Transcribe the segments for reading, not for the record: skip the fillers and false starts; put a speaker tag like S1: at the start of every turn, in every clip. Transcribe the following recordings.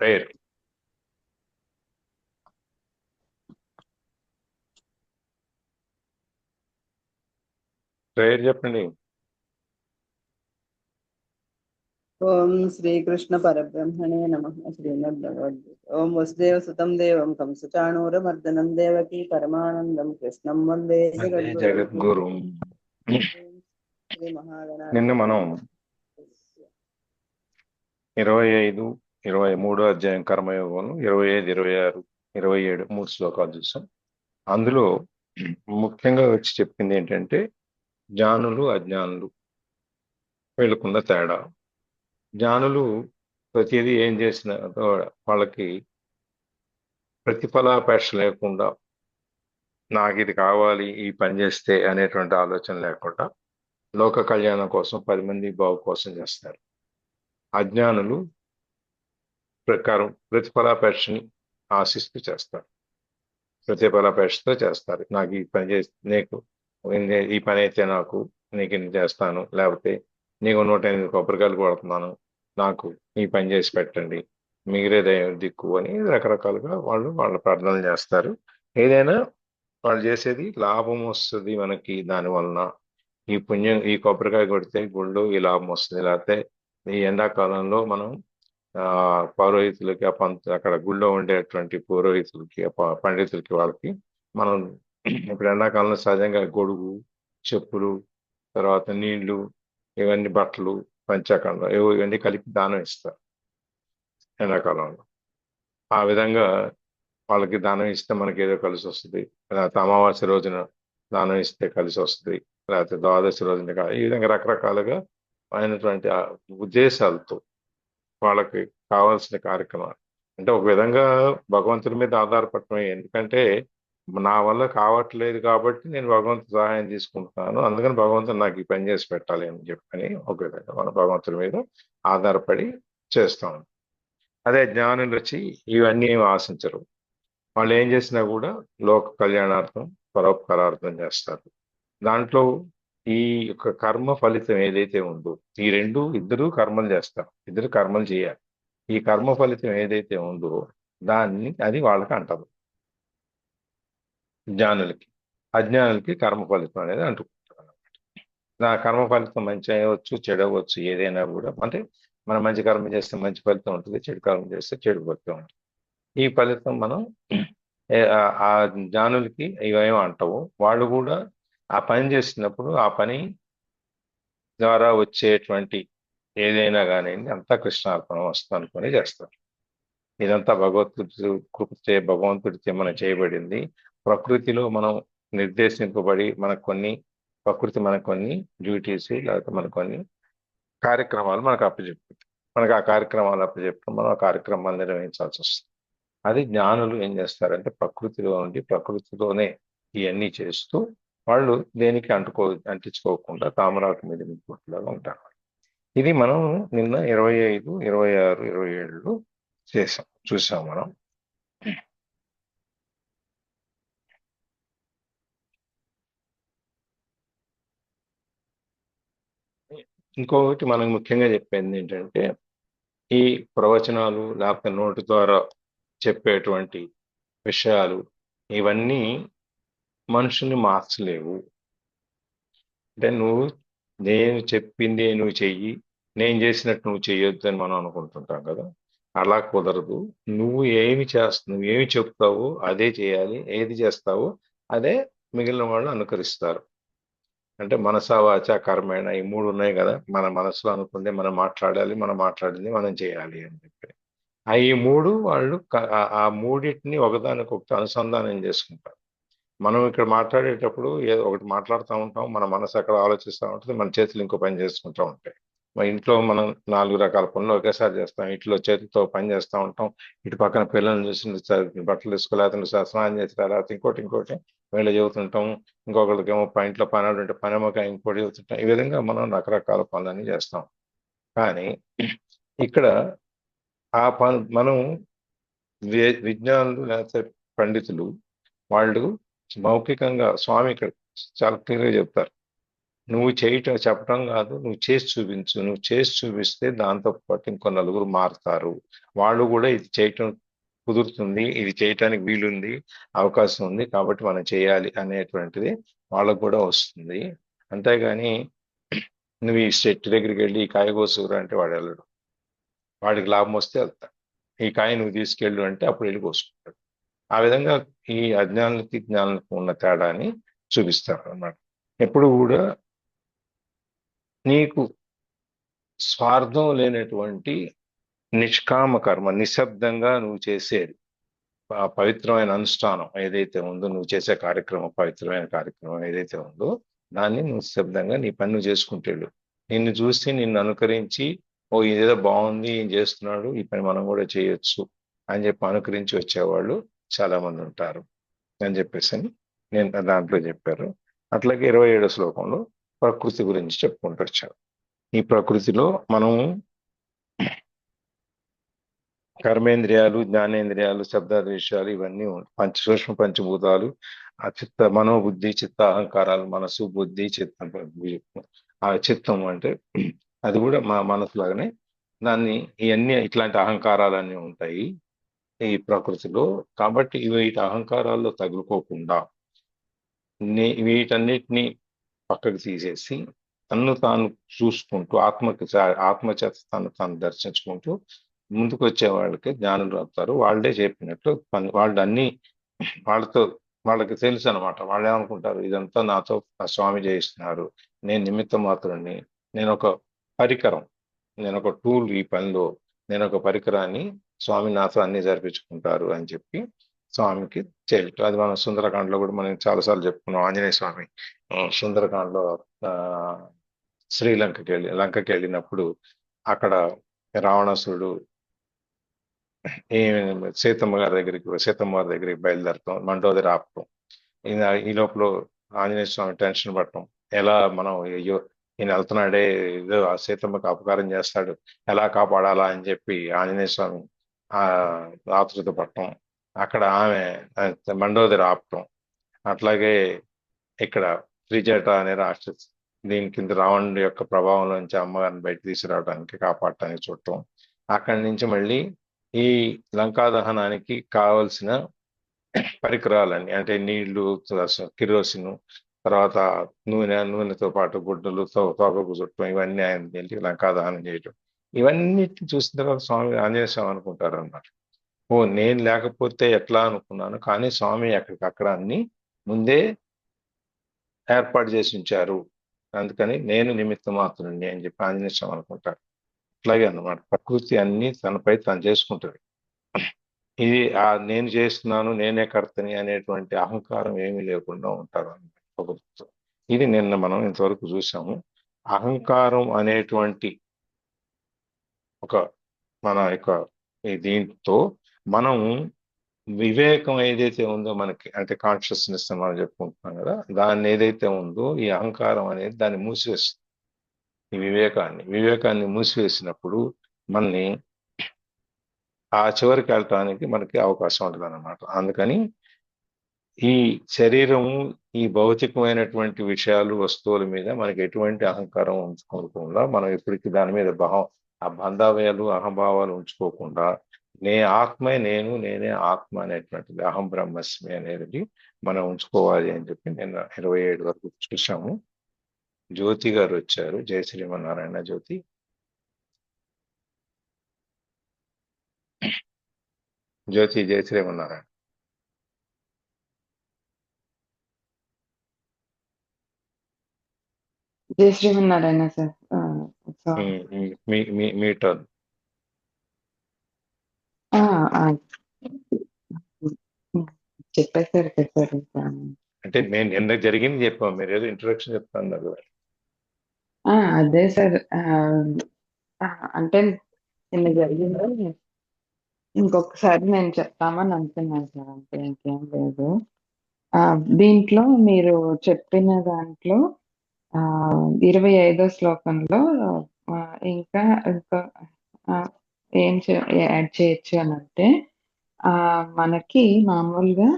S1: పేరు పేరు చెప్పండి.
S2: ఓం శ్రీకృష్ణ పరబ్రహ్మణే నమః. శ్రీమద్భగవద్గీత. ఓం వసుదేవ సుతం దేవం కంసచాణూరమర్దనం దేవకీ పరమానందం కృష్ణం వందే
S1: అదే
S2: జగద్గురు.
S1: జగద్గురు.
S2: శ్రీ
S1: నిన్న మనం
S2: మహాగణాధిపతయే
S1: 25, 23 అధ్యాయం కర్మయోగంలో 25, 26, 27 3 శ్లోకాలు చూసాం. అందులో ముఖ్యంగా వచ్చి చెప్పింది ఏంటంటే జ్ఞానులు అజ్ఞానులు వీళ్ళకున్న తేడా. జ్ఞానులు ప్రతిదీ ఏం చేసినా వాళ్ళకి ప్రతిఫలాపేక్ష లేకుండా నాకు ఇది కావాలి ఈ పని చేస్తే అనేటువంటి ఆలోచన లేకుండా లోక కళ్యాణం కోసం 10 మంది బాగు కోసం చేస్తారు. అజ్ఞానులు ప్రకారం ప్రతిఫలాపేక్షని ఆశిస్తూ చేస్తారు. ప్రతిఫలాపేక్షతో చేస్తారు. నాకు ఈ పని చేసి నీకు ఈ పని అయితే నాకు నీకు ఇన్ని చేస్తాను, లేకపోతే నీకు 108 కొబ్బరికాయలు కొడుతున్నాను, నాకు ఈ పని చేసి పెట్టండి, మిగిలేదే దిక్కు అని రకరకాలుగా వాళ్ళు వాళ్ళ ప్రార్థనలు చేస్తారు. ఏదైనా వాళ్ళు చేసేది లాభం వస్తుంది మనకి దాని వలన, ఈ పుణ్యం ఈ కొబ్బరికాయ కొడితే గుళ్ళు ఈ లాభం వస్తుంది, లేకపోతే ఈ ఎండాకాలంలో మనం పౌరోహితులకి అక్కడ గుళ్ళో ఉండేటువంటి పురోహితులకి పండితులకి వాళ్ళకి మనం ఇప్పుడు ఎండాకాలంలో సహజంగా గొడుగు, చెప్పులు, తర్వాత నీళ్లు, ఇవన్నీ బట్టలు, పంచాఖండం ఇవన్నీ కలిపి దానం ఇస్తారు ఎండాకాలంలో. ఆ విధంగా వాళ్ళకి దానం ఇస్తే మనకి ఏదో కలిసి వస్తుంది, లేకపోతే అమావాస్య రోజున దానం ఇస్తే కలిసి వస్తుంది, లేకపోతే ద్వాదశి రోజున ఈ విధంగా రకరకాలుగా అయినటువంటి ఉద్దేశాలతో వాళ్ళకి కావాల్సిన కార్యక్రమాలు. అంటే ఒక విధంగా భగవంతుడి మీద ఆధారపడటమే. ఎందుకంటే నా వల్ల కావట్లేదు కాబట్టి నేను భగవంతుడి సహాయం తీసుకుంటున్నాను, అందుకని భగవంతుడు నాకు ఈ పని చేసి పెట్టాలి అని చెప్పని ఒక విధంగా మన భగవంతుడి మీద ఆధారపడి చేస్తాం. అదే జ్ఞానులు వచ్చి ఇవన్నీ ఏమి ఆశించరు. వాళ్ళు ఏం చేసినా కూడా లోక కళ్యాణార్థం, పరోపకారార్థం చేస్తారు. దాంట్లో ఈ యొక్క కర్మ ఫలితం ఏదైతే ఉందో, ఈ ఇద్దరు కర్మలు చేస్తారు, ఇద్దరు కర్మలు చేయాలి. ఈ కర్మ ఫలితం ఏదైతే ఉందో అది వాళ్ళకి అంటదు. జ్ఞానులకి, అజ్ఞానులకి కర్మ ఫలితం అనేది అంటుకుంటారు అన్నమాట. నా కర్మ ఫలితం మంచి అవ్వచ్చు, చెడు అవ్వచ్చు, ఏదైనా కూడా. అంటే మనం మంచి కర్మ చేస్తే మంచి ఫలితం ఉంటుంది, చెడు కర్మ చేస్తే చెడు ఫలితం ఉంటుంది. ఈ ఫలితం మనం ఆ జ్ఞానులకి ఇవేమో అంటావు. వాళ్ళు కూడా ఆ పని చేసినప్పుడు ఆ పని ద్వారా వచ్చేటువంటి ఏదైనా కానీ అంతా కృష్ణార్పణ వస్తుంది అనుకుని చేస్తారు. ఇదంతా భగవంతుడిచే మనం చేయబడింది. ప్రకృతిలో మనం నిర్దేశింపబడి ప్రకృతి మనకు కొన్ని డ్యూటీస్, లేకపోతే మనకు కొన్ని కార్యక్రమాలు మనకు అప్పచెప్తుంది. మనకు ఆ కార్యక్రమాలు అప్పచెప్పడం, మనం ఆ కార్యక్రమాలు నిర్వహించాల్సి వస్తుంది. అది జ్ఞానులు ఏం చేస్తారంటే ప్రకృతిలో ఉండి ప్రకృతిలోనే ఇవన్నీ చేస్తూ వాళ్ళు దేనికి అంటించుకోకుండా తామరాకు మీద నింపులాగా ఉంటారు. ఇది మనం నిన్న 25, 26, 27 చూసాం మనం. ఇంకొకటి మనం ముఖ్యంగా చెప్పేది ఏంటంటే ఈ ప్రవచనాలు లేకపోతే నోటి ద్వారా చెప్పేటువంటి విషయాలు ఇవన్నీ మనుషుల్ని మార్చలేవు. అంటే నేను చెప్పింది నువ్వు చెయ్యి, నేను చేసినట్టు నువ్వు చెయ్యొద్దు అని మనం అనుకుంటుంటాం కదా. అలా కుదరదు. నువ్వు ఏమి చెప్తావో అదే చేయాలి, ఏది చేస్తావో అదే మిగిలిన వాళ్ళు అనుకరిస్తారు. అంటే మనస, వాచ, కర్మేణ ఈ 3 ఉన్నాయి కదా. మన మనసులో అనుకుంటే మనం మాట్లాడాలి, మనం మాట్లాడింది మనం చేయాలి అని చెప్పి ఈ 3 వాళ్ళు ఆ మూడింటిని ఒకదానికొకటి అనుసంధానం చేసుకుంటారు. మనం ఇక్కడ మాట్లాడేటప్పుడు ఏదో ఒకటి మాట్లాడుతూ ఉంటాం, మన మనసు అక్కడ ఆలోచిస్తూ ఉంటుంది, మన చేతులు ఇంకో పని చేసుకుంటూ ఉంటాయి. మన ఇంట్లో మనం 4 రకాల పనులు ఒకేసారి చేస్తాం. ఇంట్లో చేతులతో పని చేస్తూ ఉంటాం, ఇటు పక్కన పిల్లల్ని చూసి బట్టలు తీసుకోలేకపోతే స్నానం చేసి లేకపోతే ఇంకోటి వీళ్ళు చెబుతుంటాం, ఇంకొకరికేమో ఇంట్లో పనులు ఉంటే పనేమోక ఇంకోటి చెబుతుంటాం. ఈ విధంగా మనం రకరకాల పనులన్నీ చేస్తాం. కానీ ఇక్కడ ఆ పని మనం విజ్ఞానులు లేకపోతే పండితులు వాళ్ళు మౌఖికంగా స్వామి ఇక్కడ చాలా క్లియర్గా చెప్తారు. నువ్వు చేయటం చెప్పడం కాదు, నువ్వు చేసి చూపించు. నువ్వు చేసి చూపిస్తే దాంతో పాటు ఇంకో నలుగురు మారుతారు. వాళ్ళు కూడా ఇది చేయటం కుదురుతుంది, ఇది చేయటానికి వీలుంది, అవకాశం ఉంది, కాబట్టి మనం చేయాలి అనేటువంటిది వాళ్ళకు కూడా వస్తుంది. అంతేగాని నువ్వు ఈ చెట్టు దగ్గరికి వెళ్ళి ఈ కాయ కోసుకురా అంటే వాడు వెళ్ళడు. వాడికి లాభం వస్తే వెళ్తాడు. ఈ కాయ నువ్వు తీసుకెళ్ళు అంటే అప్పుడు వెళ్ళి కోసుకుంటాడు. ఆ విధంగా ఈ అజ్ఞానులకి జ్ఞానులకు ఉన్న తేడాని చూపిస్తారు అన్నమాట. ఎప్పుడు కూడా నీకు స్వార్థం లేనటువంటి నిష్కామ కర్మ, నిశ్శబ్దంగా నువ్వు చేసేది ఆ పవిత్రమైన అనుష్ఠానం ఏదైతే ఉందో, నువ్వు చేసే కార్యక్రమం, పవిత్రమైన కార్యక్రమం ఏదైతే ఉందో, దాన్ని నువ్వు నిశ్శబ్దంగా నీ పని నువ్వు చేసుకుంటేళ్ళు. నిన్ను చూసి నిన్ను అనుకరించి, ఓ ఇదేదో బాగుంది, ఏం చేస్తున్నాడు, ఈ పని మనం కూడా చేయొచ్చు అని చెప్పి అనుకరించి వచ్చేవాళ్ళు చాలా మంది ఉంటారు అని చెప్పేసి అని నేను దాంట్లో చెప్పారు. అట్లాగే 27వ శ్లోకంలో ప్రకృతి గురించి చెప్పుకుంటూ వచ్చారు. ఈ ప్రకృతిలో మనం కర్మేంద్రియాలు, జ్ఞానేంద్రియాలు, శబ్దాది విషయాలు ఇవన్నీ సూక్ష్మ పంచభూతాలు, ఆ మనోబుద్ధి, చిత్త, అహంకారాలు, మనసు, బుద్ధి, చిత్తం. ఆ చిత్తం అంటే అది కూడా మా మనసు లాగానే దాన్ని ఇవన్నీ ఇట్లాంటి అహంకారాలన్నీ ఉంటాయి ఈ ప్రకృతిలో. కాబట్టి వీటి అహంకారాల్లో తగులుకోకుండా వీటన్నిటిని పక్కకు తీసేసి తన్ను తాను చూసుకుంటూ ఆత్మచేత తను తాను దర్శించుకుంటూ ముందుకు వచ్చే వాళ్ళకి జ్ఞానులు అవుతారు. వాళ్ళే చెప్పినట్లు వాళ్ళు అన్ని వాళ్ళతో వాళ్ళకి తెలుసు అనమాట. వాళ్ళు ఏమనుకుంటారు, ఇదంతా నాతో ఆ స్వామి చేయిస్తున్నారు, నేను నిమిత్త మాత్రుడిని, నేను ఒక పరికరం, నేను ఒక టూల్, ఈ పనిలో నేను ఒక పరికరాన్ని, స్వామి నాతో అన్ని జరిపించుకుంటారు అని చెప్పి స్వామికి చేయటం. అది మనం సుందరకాండలో కూడా మనం చాలాసార్లు చెప్పుకున్నాం. ఆంజనేయ స్వామి సుందరకాండలో ఆ లంకకి వెళ్ళినప్పుడు అక్కడ రావణాసురుడు ఈ సీతమ్మ గారి దగ్గరికి బయలుదేరటం, మండోదరి ఆపటం, ఈ లోపల ఆంజనేయ స్వామి టెన్షన్ పడటం, ఎలా మనం అయ్యో ఈయన వెళ్తున్నాడే, ఏదో ఆ సీతమ్మకి అపకారం చేస్తాడు, ఎలా కాపాడాలా అని చెప్పి ఆంజనేయ స్వామి ఆ ఆతృత పడటం, అక్కడ ఆమె మండోదరి ఆపటం. అట్లాగే ఇక్కడ త్రిజట అనే రాక్షసి దీని కింద రావణుడి యొక్క ప్రభావం నుంచి అమ్మగారిని బయట తీసుకురావడానికి, కాపాడటానికి చూడటం. అక్కడి నుంచి మళ్ళీ ఈ లంకా దహనానికి కావలసిన పరికరాలన్నీ, అంటే నీళ్లు, కిరోసిన్, తర్వాత నూనెతో పాటు గుడ్డలు, తోకకు చుట్టం, ఇవన్నీ ఆయన వెళ్ళి లంకా దహనం చేయటం. ఇవన్నిటిని చూసిన తర్వాత స్వామి ఆంజనేయ స్వామి అనుకుంటారు అన్నమాట, ఓ నేను లేకపోతే ఎట్లా అనుకున్నాను, కానీ స్వామి అక్కడికక్కడ అన్ని ముందే ఏర్పాటు చేసి ఉంచారు, అందుకని నేను నిమిత్త మాత్రుడిని అని చెప్పి ఆంజనేయ స్వామి అనుకుంటారు. అట్లాగే అన్నమాట, ప్రకృతి అన్ని తనపై తను చేసుకుంటుంది. ఇది నేను చేస్తున్నాను, నేనే కర్తని అనేటువంటి అహంకారం ఏమీ లేకుండా ఉంటారు అన్నమాట. ఇది నిన్న మనం ఇంతవరకు చూసాము. అహంకారం అనేటువంటి ఒక మన యొక్క దీంతో మనం వివేకం ఏదైతే ఉందో మనకి, అంటే కాన్షియస్నెస్ మనం చెప్పుకుంటున్నాం కదా, దాన్ని ఏదైతే ఉందో ఈ అహంకారం అనేది దాన్ని మూసివేస్తుంది. ఈ వివేకాన్ని మూసివేసినప్పుడు మనని ఆ చివరికి వెళ్ళటానికి మనకి అవకాశం ఉంటుంది అన్నమాట. అందుకని ఈ శరీరము, ఈ భౌతికమైనటువంటి విషయాలు, వస్తువుల మీద మనకి ఎటువంటి అహంకారం ఉంచుకోకుండా, మనం ఎప్పటికీ దాని మీద ఆ బంధావయాలు, అహంభావాలు ఉంచుకోకుండా, నేనే ఆత్మ అనేటువంటిది, అహం బ్రహ్మస్మి అనేది మనం ఉంచుకోవాలి అని చెప్పి నేను 27 వరకు చూసాము. జ్యోతి గారు వచ్చారు. జయ శ్రీమన్నారాయణ. జ్యోతి, జయ శ్రీమన్నారాయణ.
S3: జై శ్రీమన్నారాయణ సార్.
S1: మీ టర్న్.
S3: చెప్పేశారు సార్.
S1: అంటే నేను నిన్న జరిగింది చెప్పాం, మీరు ఏదో ఇంట్రొడక్షన్ చెప్తాను.
S3: అదే సార్, అంటే నిన్న జరిగింది ఇంకొకసారి నేను చెప్తామని అనుకున్నాను సార్, అంటే ఇంకేం లేదు. దీంట్లో మీరు చెప్పిన దాంట్లో 25వ శ్లోకంలో ఇంకా ఏం యాడ్ చేయొచ్చు అని అంటే, మనకి మామూలుగా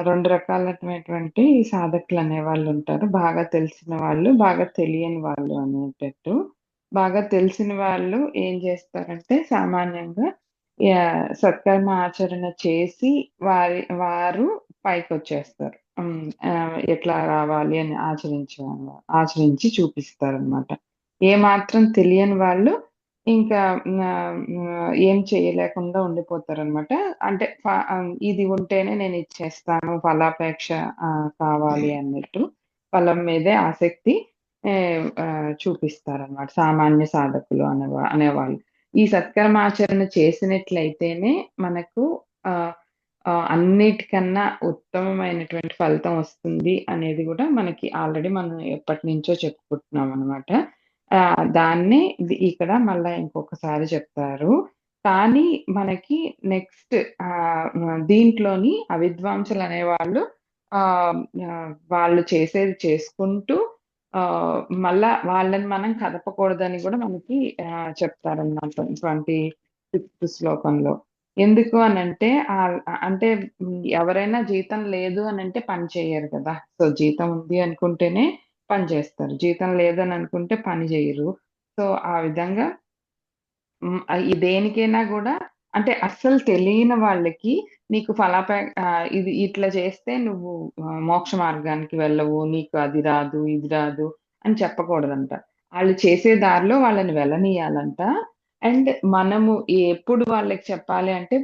S3: రెండు రకాలైనటువంటి సాధకులు అనేవాళ్ళు ఉంటారు. బాగా తెలిసిన వాళ్ళు, బాగా తెలియని వాళ్ళు అనేటట్టు. బాగా తెలిసిన వాళ్ళు ఏం చేస్తారంటే సామాన్యంగా సత్కర్మ ఆచరణ చేసి వారు పైకొచ్చేస్తారు. ఎట్లా రావాలి అని ఆచరించి చూపిస్తారనమాట. ఏమాత్రం తెలియని వాళ్ళు ఇంకా ఏం చేయలేకుండా ఉండిపోతారనమాట. అంటే ఇది ఉంటేనే నేను ఇది చేస్తాను, ఫలాపేక్ష కావాలి అన్నట్టు ఫలం మీదే ఆసక్తి చూపిస్తారనమాట సామాన్య సాధకులు అనేవాళ్ళు. ఈ సత్కర్మాచరణ చేసినట్లయితేనే మనకు అన్నిటికన్నా ఉత్తమమైనటువంటి ఫలితం వస్తుంది అనేది కూడా మనకి ఆల్రెడీ మనం ఎప్పటినుంచో చెప్పుకుంటున్నాం అనమాట. దాన్నే ఇక్కడ మళ్ళా ఇంకొకసారి చెప్తారు. కానీ మనకి నెక్స్ట్ దీంట్లోని అవిద్వాంసులు అనేవాళ్ళు వాళ్ళు చేసేది చేసుకుంటూ మళ్ళా వాళ్ళని మనం కదపకూడదని కూడా మనకి చెప్తారన్నమాట 26th శ్లోకంలో. ఎందుకు అనంటే అంటే ఎవరైనా జీతం లేదు అనంటే పని చేయరు కదా. సో జీతం ఉంది అనుకుంటేనే పని చేస్తారు. జీతం లేదని అనుకుంటే పని చేయరు. సో ఆ విధంగా ఈ దేనికైనా గూడా అంటే అస్సలు తెలియని వాళ్ళకి నీకు ఇది ఇట్లా చేస్తే నువ్వు మోక్ష మార్గానికి వెళ్ళవు. నీకు అది రాదు, ఇది రాదు అని చెప్పకూడదంట. ఆళ్ళు చేసే దారిలో వాళ్ళని వెళ్ళనీయాలంట. అండ్ మనము ఎప్పుడు వాళ్ళకి చెప్పాలి అంటే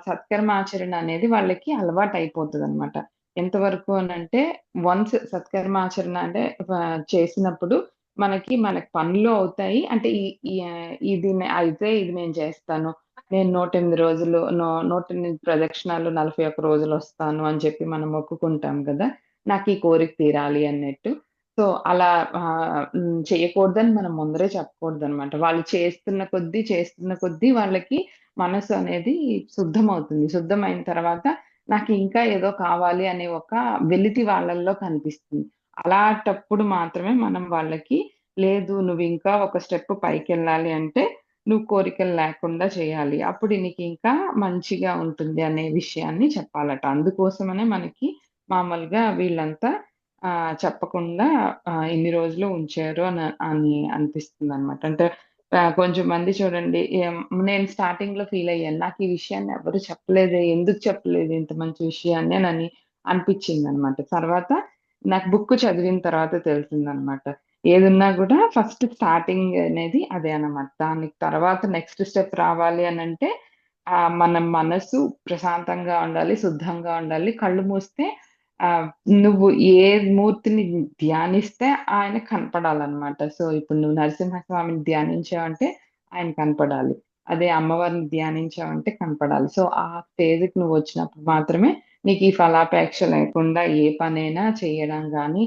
S3: సత్కర్మాచరణ అనేది వాళ్ళకి అలవాటయిపోతదనమాట. ఎంతవరకు అనంటే వన్స్ సత్కర్మాచరణ అంటే చేసినప్పుడు మనకి పనులు అవుతాయి. అంటే ఇది అయితే ఇది నేను చేస్తాను. నేను 108 రోజులు 108 ప్రదక్షిణాలు 41 రోజులొస్తాను అని చెప్పి మనం మొక్కుకుంటాం గదా. నాకు ఈ కోరిక తీరాలి అన్నట్టు. సో, అలా చేయకూడదని మనం ముందరే చెప్పకూడదనమాట. వాళ్ళు చేస్తున్న కొద్దీ వాళ్ళకి మనసు అనేది శుద్ధమవుతుంది. శుద్ధమైన తర్వాత నాకు ఇంకా ఏదో కావాలి అనే ఒక వెలితి వాళ్ళల్లో కనిపిస్తుంది. అలాటప్పుడు మాత్రమే మనం వాళ్ళకి లేదు నువ్వింకా ఒక స్టెప్ పైకెళ్ళాలి అంటే, నువ్వు కోరికలు లేకుండా చేయాలి. అప్పుడు నీకింకా మంచిగా ఉంటుంది అనే విషయాన్ని చెప్పాలట. అందుకోసమనే మనకి మామూలుగా వీళ్ళంతా చెప్పకుండా ఇన్ని రోజులు ఉంచారు అని అనిపిస్తుందనమాట. అంటే కొంచెం మంది చూడండి నేను స్టార్టింగ్‌లో ఫీలయ్యాను. నాకు ఈ విషయాన్ని ఎవరు చెప్పలేదే, ఎందుకు చెప్పలేదు ఇంత మంచి విషయాన్ని అని అనిపిచ్చిందనమాట. తర్వాత నాకు బుక్ చదివిన తర్వాత తెలిసిందనమాట. ఏదున్నా గూడా ఫస్ట్ స్టార్టింగ్ అనేది అదే అన్నమాట. దానికి తర్వాత నెక్స్ట్ స్టెప్ రావాలి అనంటే మన మనసు ప్రశాంతంగా ఉండాలి, శుద్ధంగా ఉండాలి. కళ్ళు మూస్తే ఆహ్, నువ్వు ఏ మూర్తిని ధ్యానిస్తే ఆయన కనపడాలన్నమాట. సో, ఇప్పుడు నువ్వు నరసింహస్వామిని ధ్యానించావంటే ఆయన కనపడాలి. అదే అమ్మవారిని ధ్యానించావంటే కనపడాలి. సో, ఆ స్టేజ్‌కి నువ్వొచ్చినప్పుడు మాత్రమే నీకీ ఫలాపేక్ష లేకుండా ఏ పనైనా చేయడం గానీ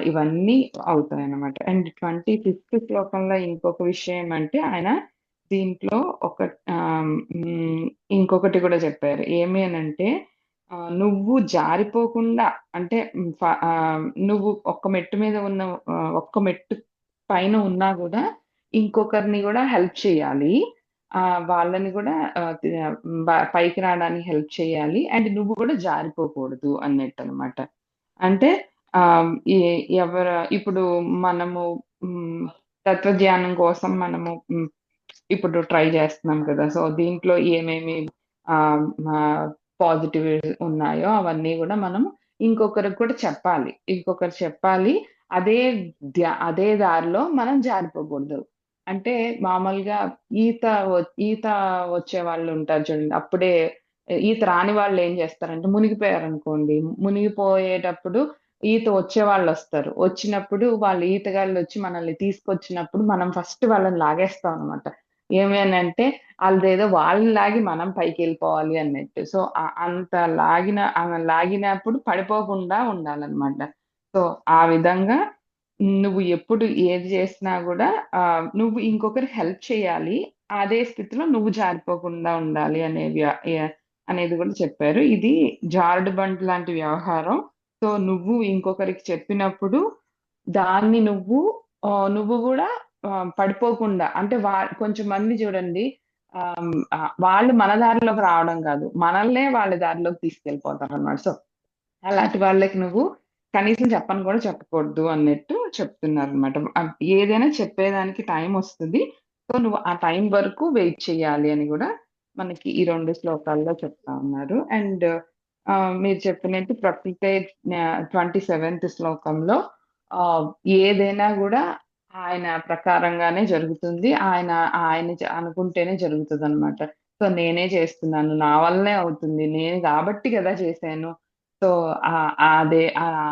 S3: ఇవన్నీ అవుతాయన్నమాట. అండ్ 25th శ్లోకంలో ఇంకొక విషయం ఏమంటే ఆయన దీంట్లో ఒక ఇంకొకటి గూడా చెప్పారు. ఏమి అనంటే నువ్వు జారిపోకుండా అంటే నువ్వు ఒక్క మెట్టు పైన ఉన్నా గూడా ఇంకొకరిని గూడా హెల్ప్ చేయాలి. వాళ్ళని గూడా పైకి రాడానికి హెల్ప్ చేయాలి. అండ్ నువ్వు గూడా జారిపోకూడదు అన్నట్టనమాట. అంటే ఆహ్, ఎ ఎవర ఇప్పుడు మనము హ్మ్. తత్వజ్ఞానం కోసం మనము ఇప్పుడు ట్రై చేస్తున్నాం కదా. సో, దీంట్లో ఏమేమి ఆహ్, ఆహ్, పాజిటివ్ ఉన్నాయో అవన్నీ గూడా మనం ఇంకొకరికి కూడా చెప్పాలి. ఇంకొకరికి చెప్పాలి. అదే అదే దారిలో మనం జారిపోకూడదు. అంటే మామూలుగా ఈత ఈత వచ్చేవాళ్ళుంటారు చూడండి. అప్పుడే ఈత రాని వాళ్ళేం చేస్తారంటే మునిగిపోయారనుకోండి. మునిగిపోయేటప్పుడు ఈత వచ్చేవాళ్ళొస్తారు. వచ్చినప్పుడు వాళ్ళు ఈతగాళ్ళొచ్చి మనల్ని తీసుకొచ్చినప్పుడు మనం ఫస్ట్ వాళ్ళని లాగేస్తాం అనమాట. ఏమి అనంటే ఆళ్ళదేదో వాళ్ళని లాగి మనం పైకెళ్ళిపోవాలి అన్నట్టు. సో, అంత లాగినప్పుడు పడిపోకుండా ఉండాలనమాట. సో, ఆ విధంగా నువ్వు ఎప్పుడు ఏది చేసినా గూడా నువ్వు ఇంకొకరికి హెల్ప్ చేయాలి. అదే స్థితిలో నువ్వు జారిపోకుండా ఉండాలి అనేది గూడా చెప్పారు. ఇది జారుడు బండ లాంటి వ్యవహారం. సో, నువ్వు ఇంకొకరికి చెప్పినప్పుడు దాన్ని నువ్వు గూడా పడిపోకుండా అంటే కొంచెం మంది చూడండి వాళ్ళు మన దారిలోకి రావడం కాదు. మనల్నే వాళ్ళ దారిలోకి తీసుకెళ్ళిపోతారనమాట. సో, అలాంటి వాళ్ళకి నువ్వు కనీసం చెప్పను కూడా చెప్పకూడదు అన్నట్టు చెప్తున్నారు అనమాట. ఏదైనా చెప్పేదానికి టైం వస్తుంది. సో నువ్వు ఆ టైం వరకు వెయిట్ చేయాలి అని కూడా మనకి ఈ 2 శ్లోకాల్లో చెప్తా ఉన్నారు. అండ్ మీరు చెప్పినట్టు ప్రకృతే 27th శ్లోకంలో ఆహ్, ఏదైనా గూడా ఆయన ప్రకారంగానే జరుగుతుంది. ఆయన అనుకుంటేనే జరుగుతదనమాట. సో నేనే చేస్తున్నాను. నా వల్లనే అవుతుంది. నేను కాబట్టి గదా చేశాను. సో, ఆ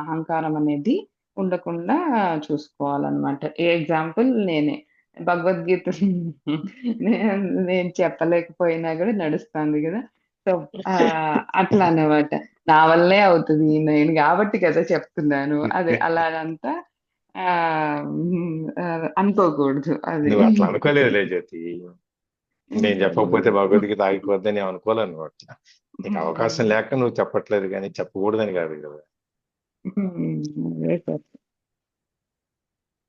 S3: అహంకారం అనేది ఉండకుండా చూసుకోవాలనమాట. ఎగ్జాంపుల్ నేనే. భగవద్గీత నేను నేను చెప్పలేకపోయినా గూడా నడుస్తాంది గదా! సో, అట్లా అన్నమాట. నా వల్లే అవుతది. నేను గాబట్టి కదా చెప్తున్నాను. అదే అలాగంతా అనుకోకూడదు. అది.
S1: నువ్వు అట్లా అనుకోలేదులే జ్యోతి. నేను చెప్పకపోతే భగవద్గీత ఆగిపోద్దని ఏం అనుకోవాలన్నమాట. నీకు అవకాశం లేక నువ్వు చెప్పట్లేదు కానీ చెప్పకూడదని కాదు కదా.
S3: అదే సార్.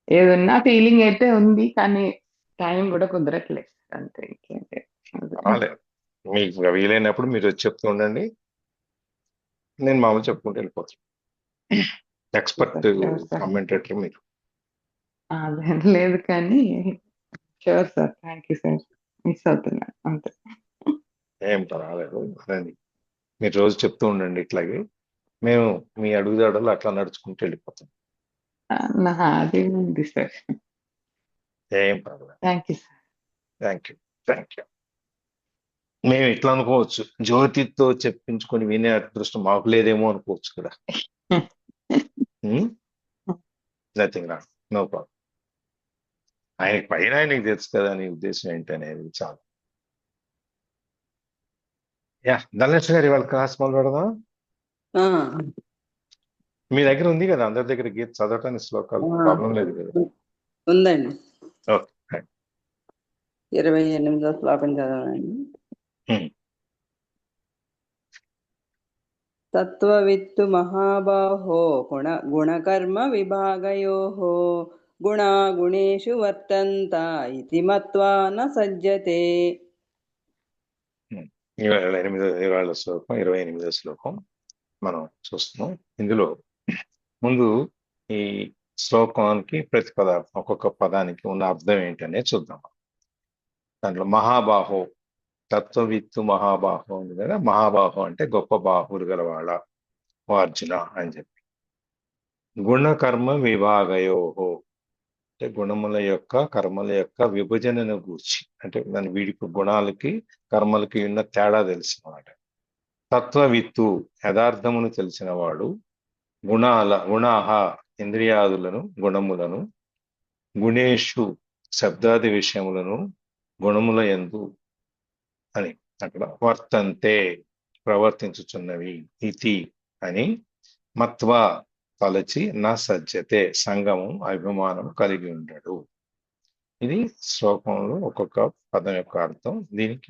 S3: ఏదున్నా ఫీలింగ్ అయితే ఉంది. కానీ టైం గూడా కుదరట్లేదు. అంతే ఇంకేం లేదు. అదే.
S1: పర్వాలేదు. మీకు వీలైనప్పుడు మీరు వచ్చి చెప్తూ ఉండండి. నేను మామూలు చెప్పుకుంటూ వెళ్ళిపోతాను. Expert
S3: sure sir.
S1: కామెంటేటర్ మీరు.
S3: అదేం లేదు కానీ sure sir. Thank you sir. Miss అవుతున్నాను అంతే.
S1: ఏం పర్వాలేదు. రండి. మీరు రోజు చెప్తూ ఉండండి ఇట్లాగే. మేము మీ అడుగుదాడలు అట్లా నడుచుకుంటూ వెళ్ళిపోతాం.
S3: నాది ఉంది సార్.
S1: ఏం పర్వాలేదు.
S3: Thank you sir.
S1: Thank you. Thank you. మేము ఇట్లా అనుకోవచ్చు, జ్యోతితో చెప్పించుకొని వినే అదృష్టం మాకు లేదేమో అనుకోవచ్చు కదా. నథింగ్ రా, నో ప్రాబ్లం. ఆయనకి పైన ఆయనకి తెలుసు కదా నీ ఉద్దేశం ఏంటనేది చాలు. యా, ధనలక్ష్మి గారు ఇవాళ క్లాస్ మొదలు పెడదాం.
S2: ఆ,
S1: మీ దగ్గర ఉంది కదా, అందరి దగ్గర గీత చదవటానికి శ్లోకాలు
S2: ఆ,
S1: ప్రాబ్లం లేదు కదా.
S2: ఉందండి.
S1: ఓకే.
S2: 28వ శ్లోకం చదవండి. తత్వవిత్తు మహాబాహో గుణకర్మ విభాగయోః గుణా గుణేషు వర్తంత ఇతి మత్వా న సజ్జతే.
S1: ఇవాళ శ్లోకం 28వ శ్లోకం మనం చూస్తున్నాం. ఇందులో ముందు ఈ శ్లోకానికి ప్రతి ఒక్కొక్క పదానికి ఉన్న అర్థం ఏంటనే చూద్దాం. దాంట్లో మహాబాహో, తత్వవిత్తు మహాబాహో ఉంది కదా. మహాబాహో అంటే గొప్ప బాహువులు గలవాళ్ళ ఓ అర్జున అని చెప్పి. గుణకర్మ విభాగయోహో అంటే గుణముల యొక్క కర్మల యొక్క విభజనను గూర్చి, అంటే దాని వీడికి గుణాలకి కర్మలకి ఉన్న తేడా తెలిసినమాట. తత్వవిత్తు యథార్థమును తెలిసిన వాడు, గుణాహ ఇంద్రియాదులను గుణములను, గుణేషు శబ్దాది విషయములను గుణముల యందు అని అక్కడ వర్తంతే ప్రవర్తించుచున్నవి ఇతి అని మత్వ తలచి నా సజ్జతే సంగము అభిమానం కలిగి ఉండడు. ఇది శ్లోకంలో ఒక్కొక్క పదం యొక్క అర్థం. దీనికి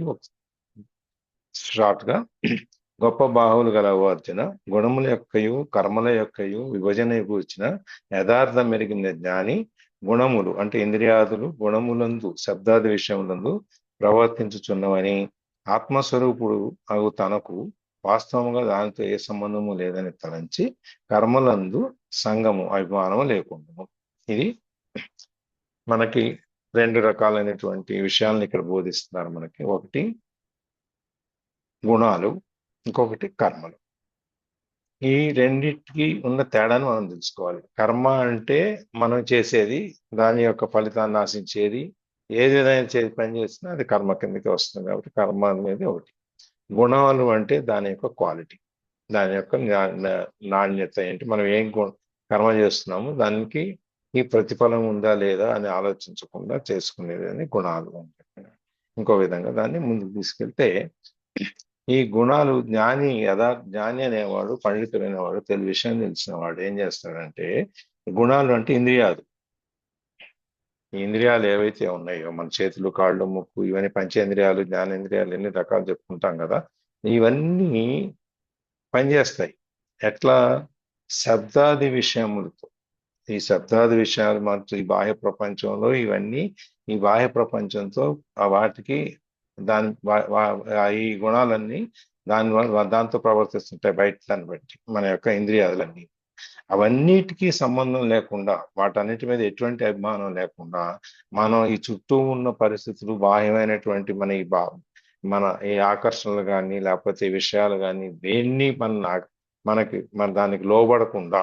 S1: షార్ట్ గా గొప్ప బాహువులు గలవు అర్జున, గుణముల యొక్కయు కర్మల యొక్కయు విభజన కూర్చిన యథార్థం మెరిగిన జ్ఞాని గుణములు అంటే ఇంద్రియాదులు గుణములందు శబ్దాది విషయములందు ప్రవర్తించుచున్నవని, ఆత్మస్వరూపుడు అగు తనకు వాస్తవంగా దానితో ఏ సంబంధము లేదని తలంచి కర్మలందు సంగము అభిమానము లేకుండా. ఇది మనకి 2 రకాలైనటువంటి విషయాలను ఇక్కడ బోధిస్తున్నారు మనకి. ఒకటి గుణాలు, ఇంకొకటి కర్మలు. ఈ రెండిటికి ఉన్న తేడాను మనం తెలుసుకోవాలి. కర్మ అంటే మనం చేసేది, దాని యొక్క ఫలితాన్ని ఆశించేది. ఏది ఏదైనా పని చేసినా అది కర్మ కిందకి వస్తుంది కాబట్టి కర్మ అనేది ఒకటి. గుణాలు అంటే దాని యొక్క క్వాలిటీ, దాని యొక్క నాణ్యత ఏంటి, మనం ఏం కర్మ చేస్తున్నాము దానికి ఈ ప్రతిఫలం ఉందా లేదా అని ఆలోచించకుండా చేసుకునేది అని గుణాలు అని చెప్పారు. ఇంకో విధంగా దాన్ని ముందుకు తీసుకెళ్తే ఈ గుణాలు జ్ఞాని అనేవాడు, పండితుడైనవాడు, విషయం తెలిసిన వాడు ఏం చేస్తాడంటే, గుణాలు అంటే ఇంద్రియాలు. ఈ ఇంద్రియాలు ఏవైతే ఉన్నాయో మన చేతులు, కాళ్ళు, ముక్కు, ఇవన్నీ పంచేంద్రియాలు, జ్ఞానేంద్రియాలు ఎన్ని రకాలు చెప్పుకుంటాం కదా, ఇవన్నీ పనిచేస్తాయి. ఎట్లా? శబ్దాది విషయములతో. ఈ శబ్దాది విషయాలు మాత్రం ఈ బాహ్య ప్రపంచంలో ఇవన్నీ ఈ బాహ్య ప్రపంచంతో వాటికి ఈ గుణాలన్నీ దాంతో ప్రవర్తిస్తుంటాయి బయట దాన్ని బట్టి మన యొక్క ఇంద్రియాలన్నీ. అవన్నిటికీ సంబంధం లేకుండా, వాటన్నిటి మీద ఎటువంటి అభిమానం లేకుండా, మనం ఈ చుట్టూ ఉన్న పరిస్థితులు, బాహ్యమైనటువంటి మన ఈ ఆకర్షణలు కానీ లేకపోతే ఈ విషయాలు కానీ దేన్ని మన దానికి లోబడకుండా,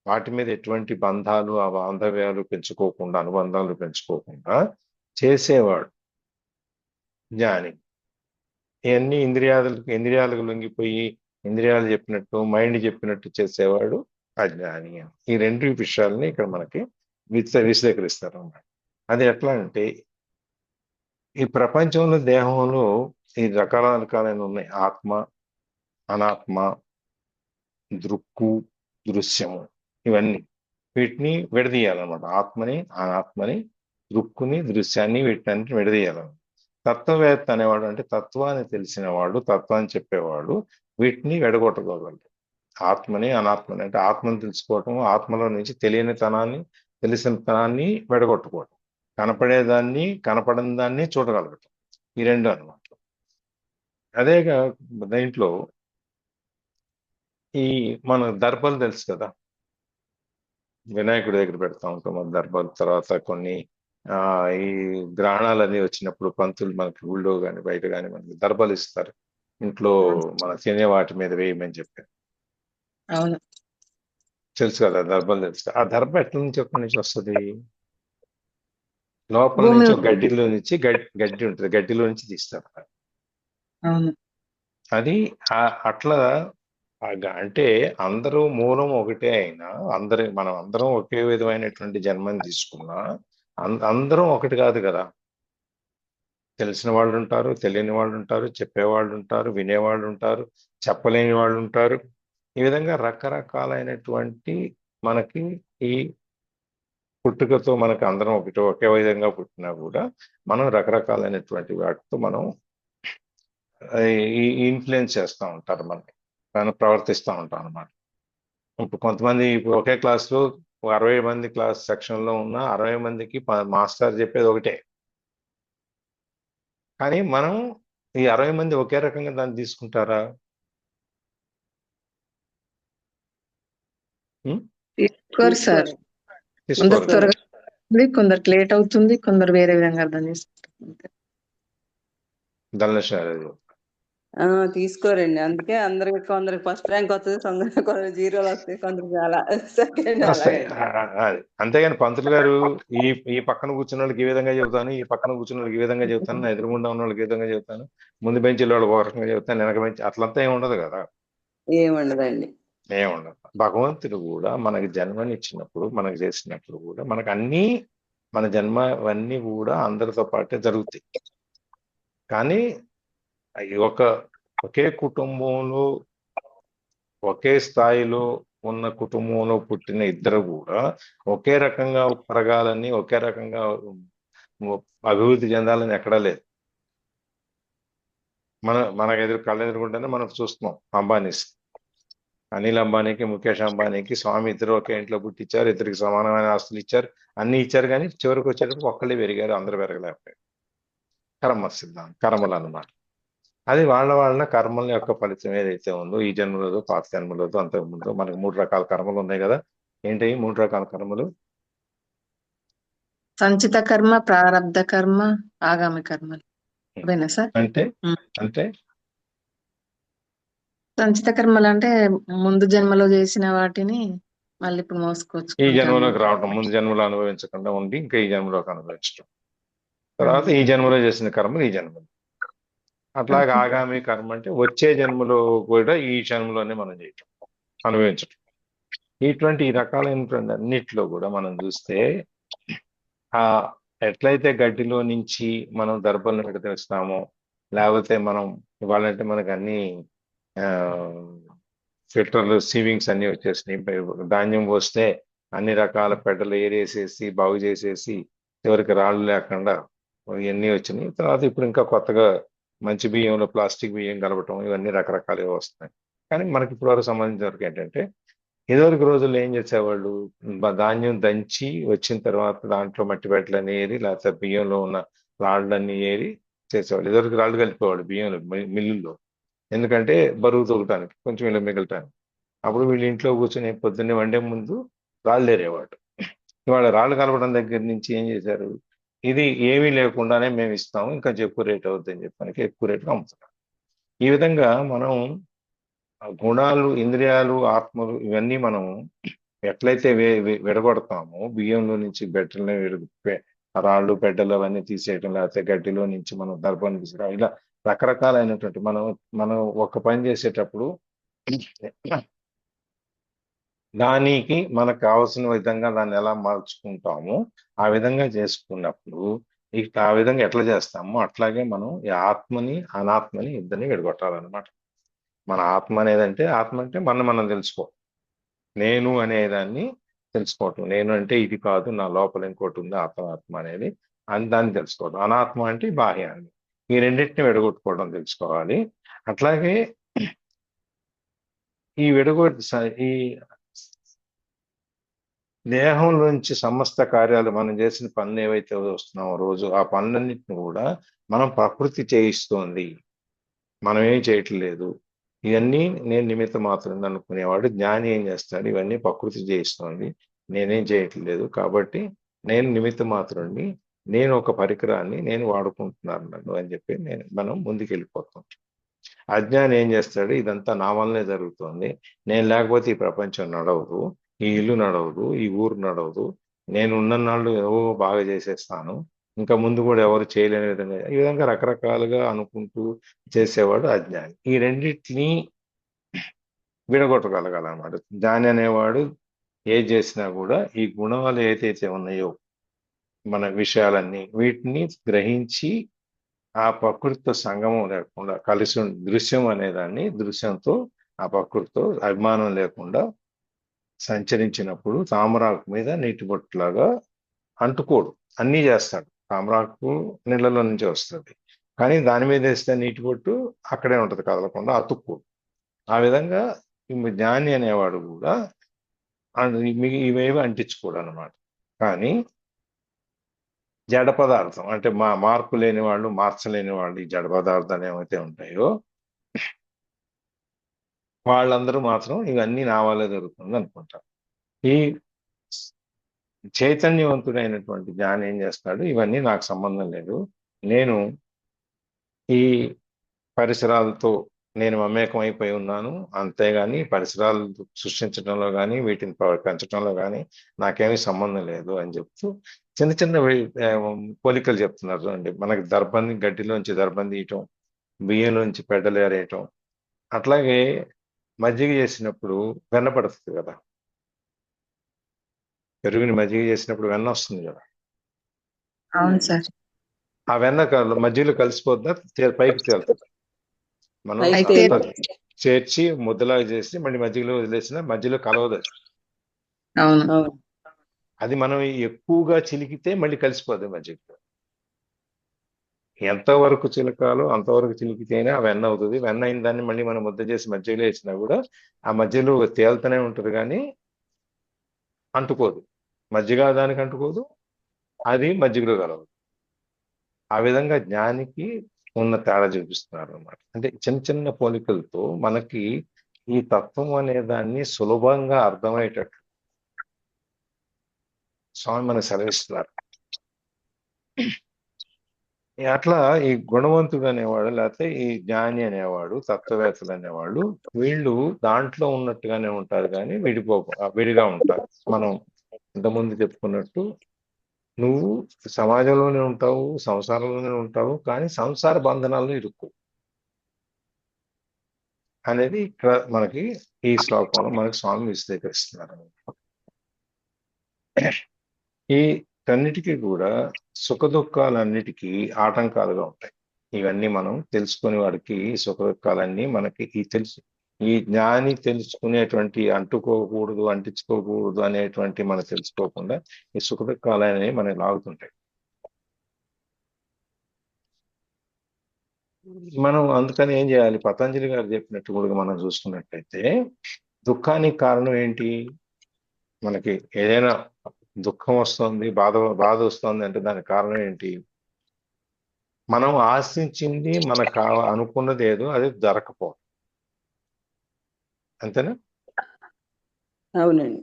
S1: వాటి మీద ఎటువంటి బంధాలు ఆ బాంధవ్యాలు పెంచుకోకుండా, అనుబంధాలు పెంచుకోకుండా చేసేవాడు జ్ఞాని. ఇవన్నీ ఇంద్రియాలకు లొంగిపోయి ఇంద్రియాలు చెప్పినట్టు, మైండ్ చెప్పినట్టు చేసేవాడు అజ్ఞాని అని. ఈ రెండు విషయాలని ఇక్కడ మనకి విశ్లేషిస్తారు అన్నమాట. అది ఎట్లా అంటే, ఈ ప్రపంచంలో దేహంలో ఈ రకాలైన ఉన్నాయి. ఆత్మ, అనాత్మ, దృక్కు, దృశ్యము, ఇవన్నీ. వీటిని విడదీయాలన్నమాట. ఆత్మని, అనాత్మని, దృక్కుని, దృశ్యాన్ని, వీటిని విడదీయాలన్నమాట. తత్వవేత్త అనేవాడు అంటే తత్వాన్ని తెలిసిన వాడు, తత్వాన్ని చెప్పేవాడు వీటిని విడగొట్టగలడు. ఆత్మని, అనాత్మని అంటే ఆత్మని తెలుసుకోవటం, ఆత్మలో నుంచి తెలిసిన తనాన్ని విడగొట్టుకోవటం, కనపడేదాన్ని కనపడని దాన్ని చూడగలగటం, ఈ రెండు అన్నమాట. అదేగా దీంట్లో ఈ మన దర్భలు తెలుసు కదా, వినాయకుడి దగ్గర పెడతా ఉంటాం మన దర్భలు. తర్వాత కొన్ని ఈ గ్రహణాలన్నీ వచ్చినప్పుడు పంతులు మనకి ఊళ్ళో కానీ బయట కానీ మనకి దర్భలు ఇస్తారు, ఇంట్లో మన తినే వాటి మీద వేయమని చెప్పారు.
S4: అవును,
S1: తెలుసు కదా, దర్భలు తెలుసు. ఆ దర్భ ఎట్ల నుంచి ఎక్కడి నుంచి వస్తుంది? లోపల
S4: భూమి
S1: నుంచి గడ్డిలో నుంచి గడ్డి ఉంటుంది, గడ్డిలో నుంచి తీస్తారు.
S4: అవును,
S1: అది అట్లా అంటే అందరూ మూలం ఒకటే అయినా, మనం అందరం ఒకే విధమైనటువంటి జన్మని తీసుకున్నా అందరం ఒకటి కాదు కదా. తెలిసిన వాళ్ళు ఉంటారు, తెలియని వాళ్ళు ఉంటారు, చెప్పేవాళ్ళు ఉంటారు, వినేవాళ్ళు ఉంటారు, చెప్పలేని వాళ్ళు ఉంటారు. ఈ విధంగా రకరకాలైనటువంటి మనకి ఈ పుట్టుకతో మనకి అందరం ఒకే విధంగా పుట్టినా కూడా మనం రకరకాలైనటువంటి వాటితో మనం ఈ ఇన్ఫ్లుయెన్స్ చేస్తూ ఉంటారు, మనం ప్రవర్తిస్తూ ఉంటాం అన్నమాట. ఇప్పుడు కొంతమంది ఒకే క్లాస్లో 60 మంది క్లాస్ సెక్షన్లో ఉన్న 60 మందికి మాస్టర్ చెప్పేది ఒకటే, కానీ మనం ఈ 60 మంది ఒకే రకంగా దాన్ని తీసుకుంటారా?
S4: తీసుకోరు సార్. కొందరు త్వరగా అవుతుంది, కొందరికి లేట్ అవుతుంది, కొందరు వేరే విధంగా అర్థం చేసుకుంటారు.
S2: తీసుకోరండి. అందుకే కొందరికి ఫస్ట్ ర్యాంక్ వస్తుంది, కొందరు జీరోలు వస్తాయి, కొందరు చాలా సెకండ్.
S1: అంతేగాని పంతులు గారు ఈ పక్కన కూర్చున్న వాళ్ళకి ఈ విధంగా చెబుతాను, ఈ పక్కన కూర్చున్న వాళ్ళకి ఈ విధంగా చెబుతాను, నా ఎదురుగుండా ఉన్న వాళ్ళకి ఈ విధంగా చెబుతాను, ముందు బెంచీలో వాళ్ళకి ఒక రకంగా చెబుతాను, వెనక బెంచ్ అట్లంతా ఏమి ఉండదు కదా.
S2: ఏముండదండి.
S1: ఏముండదు. భగవంతుడు కూడా మనకి జన్మనిచ్చినప్పుడు, మనకు చేసినప్పుడు కూడా మనకు అన్నీ, మన జన్మ అవన్నీ కూడా అందరితో పాటే జరుగుతాయి. కానీ ఒకే కుటుంబంలో ఒకే స్థాయిలో ఉన్న కుటుంబంలో పుట్టిన ఇద్దరు కూడా ఒకే రకంగా పెరగాలని, ఒకే రకంగా అభివృద్ధి చెందాలని ఎక్కడా లేదు. మనకు కళ్ళ ఎదురుకుంటేనే మనం చూస్తున్నాం. అనిల్ అంబానీకి, ముఖేష్ అంబానీకి స్వామి ఇద్దరు ఒకే ఇంట్లో పుట్టించారు, ఇద్దరికి సమానమైన ఆస్తులు ఇచ్చారు, అన్ని ఇచ్చారు, కానీ చివరికి వచ్చేటప్పుడు ఒక్కళ్ళే పెరిగారు, అందరూ పెరగలేకపోయారు. కర్మలు అన్నమాట. అది వాళ్ళ కర్మల యొక్క ఫలితం ఏదైతే ఉందో, ఈ జన్మలో పాత జన్మలో అంతకుముందు మనకు 3 రకాల కర్మలు ఉన్నాయి కదా. ఏంటి 3 రకాల కర్మలు?
S4: సంచిత కర్మ, ప్రారబ్ధ కర్మ, ఆగామి కర్మలు. సార్
S1: అంటే
S4: సంచిత కర్మలు అంటే ముందు జన్మలో చేసిన వాటిని మళ్ళీ ఇప్పుడు మోసుకోవచ్చు,
S1: ఈ జన్మలోకి రావటం, ముందు జన్మలో అనుభవించకుండా ఉండి ఇంకా ఈ జన్మలోకి అనుభవించడం, తర్వాత ఈ జన్మలో చేసిన కర్మలు ఈ జన్మలో. అట్లాగే ఆగామి కర్మ అంటే వచ్చే జన్మలో కూడా ఈ జన్మలోనే మనం చేయటం, అనుభవించటం. ఇటువంటి రకాలైనటువంటి అన్నిట్లో కూడా మనం చూస్తే ఎట్లయితే గడ్డిలో నుంచి మనం దర్భలను విడదీస్తామో, లేకపోతే మనం ఇవ్వాలంటే మనకు అన్ని ఫిల్టర్లు, సీవింగ్స్ అన్ని వచ్చేసినాయి, ధాన్యం పోస్తే అన్ని రకాల పెడ్డలు ఏరేసేసి బాగు చేసేసి చివరికి రాళ్ళు లేకుండా ఇవన్నీ వచ్చినాయి. తర్వాత ఇప్పుడు ఇంకా కొత్తగా మంచి బియ్యంలో ప్లాస్టిక్ బియ్యం కలపటం, ఇవన్నీ రకరకాలుగా వస్తున్నాయి. కానీ మనకి ఇప్పటివరకు సంబంధించిన వరకు ఏంటంటే, ఇదివరకు రోజుల్లో ఏం చేసేవాళ్ళు, ధాన్యం దంచి వచ్చిన తర్వాత దాంట్లో మట్టి పెట్టలని ఏరి, లేకపోతే బియ్యంలో ఉన్న రాళ్ళన్నీ ఏరి చేసేవాళ్ళు. ఇదివరకు రాళ్ళు కలిపేవాళ్ళు బియ్యంలో, మిల్లుల్లో. ఎందుకంటే బరువు తొలగటానికి కొంచెం ఇలా మిగలటానికి. అప్పుడు వీళ్ళు ఇంట్లో కూర్చొని పొద్దున్నే వండే ముందు రాళ్ళు ఏరేవాడు. ఇవాళ రాళ్ళు కలపడం దగ్గర నుంచి ఏం చేశారు, ఇది ఏమీ లేకుండానే మేము ఇస్తాము, ఇంకా ఎక్కువ రేట్ అవుతుందని చెప్పడానికి ఎక్కువ రేటుగా అమ్ముతున్నారు. ఈ విధంగా మనం ఆ గుణాలు, ఇంద్రియాలు, ఆత్మలు ఇవన్నీ మనం ఎట్లయితే విడగొడతామో, బియ్యంలో నుంచి బెడ్డలని రాళ్ళు బెడ్డలు అవన్నీ తీసేయడం, లేకపోతే గడ్డిలో నుంచి మనం దర్భాన్ని తీసేయడం, ఇలా రకరకాలైనటువంటి మనం మనం ఒక పని చేసేటప్పుడు దానికి మనకు కావాల్సిన విధంగా దాన్ని ఎలా మార్చుకుంటామో ఆ విధంగా చేసుకున్నప్పుడు ఆ విధంగా ఎట్లా చేస్తామో అట్లాగే మనం ఈ ఆత్మని అనాత్మని ఇద్దరిని విడగొట్టాలన్నమాట. మన ఆత్మ అనేదంటే, ఆత్మ అంటే మనం తెలుసుకో, నేను అనేదాన్ని తెలుసుకోవటం. నేను అంటే ఇది కాదు, నా లోపల ఇంకోటి ఉంది, ఆత్మ అనేది అని దాన్ని తెలుసుకోవడం. అనాత్మ అంటే బాహ్యాన్ని. ఈ రెండింటిని విడగొట్టుకోవడం తెలుసుకోవాలి. అట్లాగే ఈ ఈ దేహంలోంచి సమస్త కార్యాలు మనం చేసిన పనులు ఏవైతే వస్తున్నామో రోజు, ఆ పనులన్నింటిని కూడా మనం ప్రకృతి చేయిస్తోంది, మనం ఏం చేయట్లేదు. ఇవన్నీ నేను నిమిత్త మాత్రం అనుకునేవాడు జ్ఞాని ఏం చేస్తాడు, ఇవన్నీ ప్రకృతి చేయిస్తోంది, నేనేం చేయట్లేదు, కాబట్టి నేను నిమిత్త మాత్రుడిని, నేను ఒక పరికరాన్ని నేను వాడుకుంటున్నాను నన్ను అని చెప్పి మనం ముందుకెళ్ళిపోతాం. అజ్ఞాని ఏం చేస్తాడు, ఇదంతా నా వల్లనే జరుగుతోంది, నేను లేకపోతే ఈ ప్రపంచం నడవదు, ఈ ఇల్లు నడవదు, ఈ ఊరు నడవదు, నేను ఉన్ననాళ్ళు ఏవో బాగా చేసేస్తాను, ఇంకా ముందు కూడా ఎవరు చేయలేని విధంగా, ఈ విధంగా రకరకాలుగా అనుకుంటూ చేసేవాడు అజ్ఞాని. ఈ రెండింటినీ విడగొట్టగలగాలన్నమాట. జ్ఞాని అనేవాడు ఏది చేసినా కూడా ఈ గుణాలు ఏదైతే ఉన్నాయో మన విషయాలన్నీ, వీటిని గ్రహించి ఆ ప్రకృతితో సంగమం లేకుండా కలిసి దృశ్యం అనేదాన్ని, దృశ్యంతో ఆ ప్రకృతితో అభిమానం లేకుండా సంచరించినప్పుడు తామరాకు మీద నీటి బొట్టులాగా అంటుకోడు, అన్నీ చేస్తాడు. తామరాకు నీళ్ళలో నుంచి వస్తుంది, కానీ దాని మీద వేస్తే నీటి బొట్టు అక్కడే ఉంటది, కదలకుండా అతుక్కోడు. ఆ విధంగా జ్ఞాని అనేవాడు కూడా ఇవేవి అంటించుకోడు అనమాట. కానీ జడ పదార్థం అంటే మార్పు లేని వాళ్ళు, మార్చలేని వాళ్ళు, ఈ జడ పదార్థాలు ఏమైతే ఉంటాయో వాళ్ళందరూ మాత్రం ఇవన్నీ నా వల్లే జరుగుతుంది అనుకుంటారు. ఈ చైతన్యవంతుడైనటువంటి జ్ఞాని ఏం చేస్తాడు, ఇవన్నీ నాకు సంబంధం లేదు, నేను ఈ పరిసరాలతో నేను మమేకం అయిపోయి ఉన్నాను, అంతేగాని పరిసరాలు సృష్టించడంలో కానీ వీటిని పెంచడంలో కానీ నాకేమీ సంబంధం లేదు అని చెప్తూ చిన్న చిన్న పోలికలు చెప్తున్నారు. చూడండి, మనకి గడ్డిలోంచి దర్బంది తీయటం, బియ్యంలోంచి పెడ్డలు ఏరేయటం, అట్లాగే మజ్జిగ చేసినప్పుడు వెన్న పడుతుంది కదా, పెరుగుని మజ్జిగ చేసినప్పుడు వెన్న వస్తుంది కదా,
S4: అవును సార్.
S1: ఆ వెన్న మజ్జిగలో కలిసిపోద్దా, పైకి తేలుతుంది. మనం
S2: అయితే
S1: చేర్చి ముద్దలాగా చేసి మళ్ళీ మజ్జిగలో వదిలేసిన మధ్యలో కలవదు.
S4: అవును.
S1: అది మనం ఎక్కువగా చిలికితే మళ్ళీ కలిసిపోద్ది మజ్జిగలో. ఎంతవరకు చిలకాలో అంతవరకు చిలికితేనే ఆ వెన్న అవుతుంది. వెన్న అయిన దాన్ని మళ్ళీ మనం ముద్ద చేసి మజ్జిగలో వేసినా కూడా ఆ మధ్యలో తేలుతూనే ఉంటుంది, కానీ అంటుకోదు. మజ్జిగ దానికి అంటుకోదు, అది మజ్జిగలో కలవదు. ఆ విధంగా జ్ఞానికి ఉన్న తేడా చూపిస్తున్నారు అన్నమాట. అంటే చిన్న చిన్న పోలికలతో మనకి ఈ తత్వం అనే దాన్ని సులభంగా అర్థమయ్యేటట్లు స్వామి మనకు సెలవిస్తున్నారు. అట్లా ఈ గుణవంతుడు అనేవాడు, లేకపోతే ఈ జ్ఞాని అనేవాడు, తత్వవేత్తలు అనేవాళ్ళు, వీళ్ళు దాంట్లో ఉన్నట్టుగానే ఉంటారు, కానీ విడిగా ఉంటారు. మనం ఇంతకుముందు చెప్పుకున్నట్టు నువ్వు సమాజంలోనే ఉంటావు, సంసారంలోనే ఉంటావు, కానీ సంసార బంధనాలను ఇరుక్కు అనేది ఇక్కడ మనకి ఈ శ్లోకంలో మనకి స్వామి విశదీకరిస్తున్నారు. ఈ కన్నిటికీ కూడా సుఖ దుఃఖాలన్నిటికీ ఆటంకాలుగా ఉంటాయి. ఇవన్నీ మనం తెలుసుకునే వాడికి సుఖ దుఃఖాలన్నీ మనకి ఈ జ్ఞాని తెలుసుకునేటువంటి అంటుకోకూడదు, అంటించుకోకూడదు అనేటువంటి మనం తెలుసుకోకుండా ఈ సుఖ దుఃఖాలు అనేవి మనకి లాగుతుంటాయి. మనం అందుకని ఏం చేయాలి, పతంజలి గారు చెప్పినట్టు కూడా మనం చూసుకున్నట్టయితే దుఃఖానికి కారణం ఏంటి, మనకి ఏదైనా దుఃఖం వస్తుంది, బాధ వస్తుంది అంటే దానికి కారణం ఏంటి, మనం ఆశించింది మనకు అనుకున్నది ఏదో అది జరగకపోవడం, అంతేనా?
S2: అవునండి.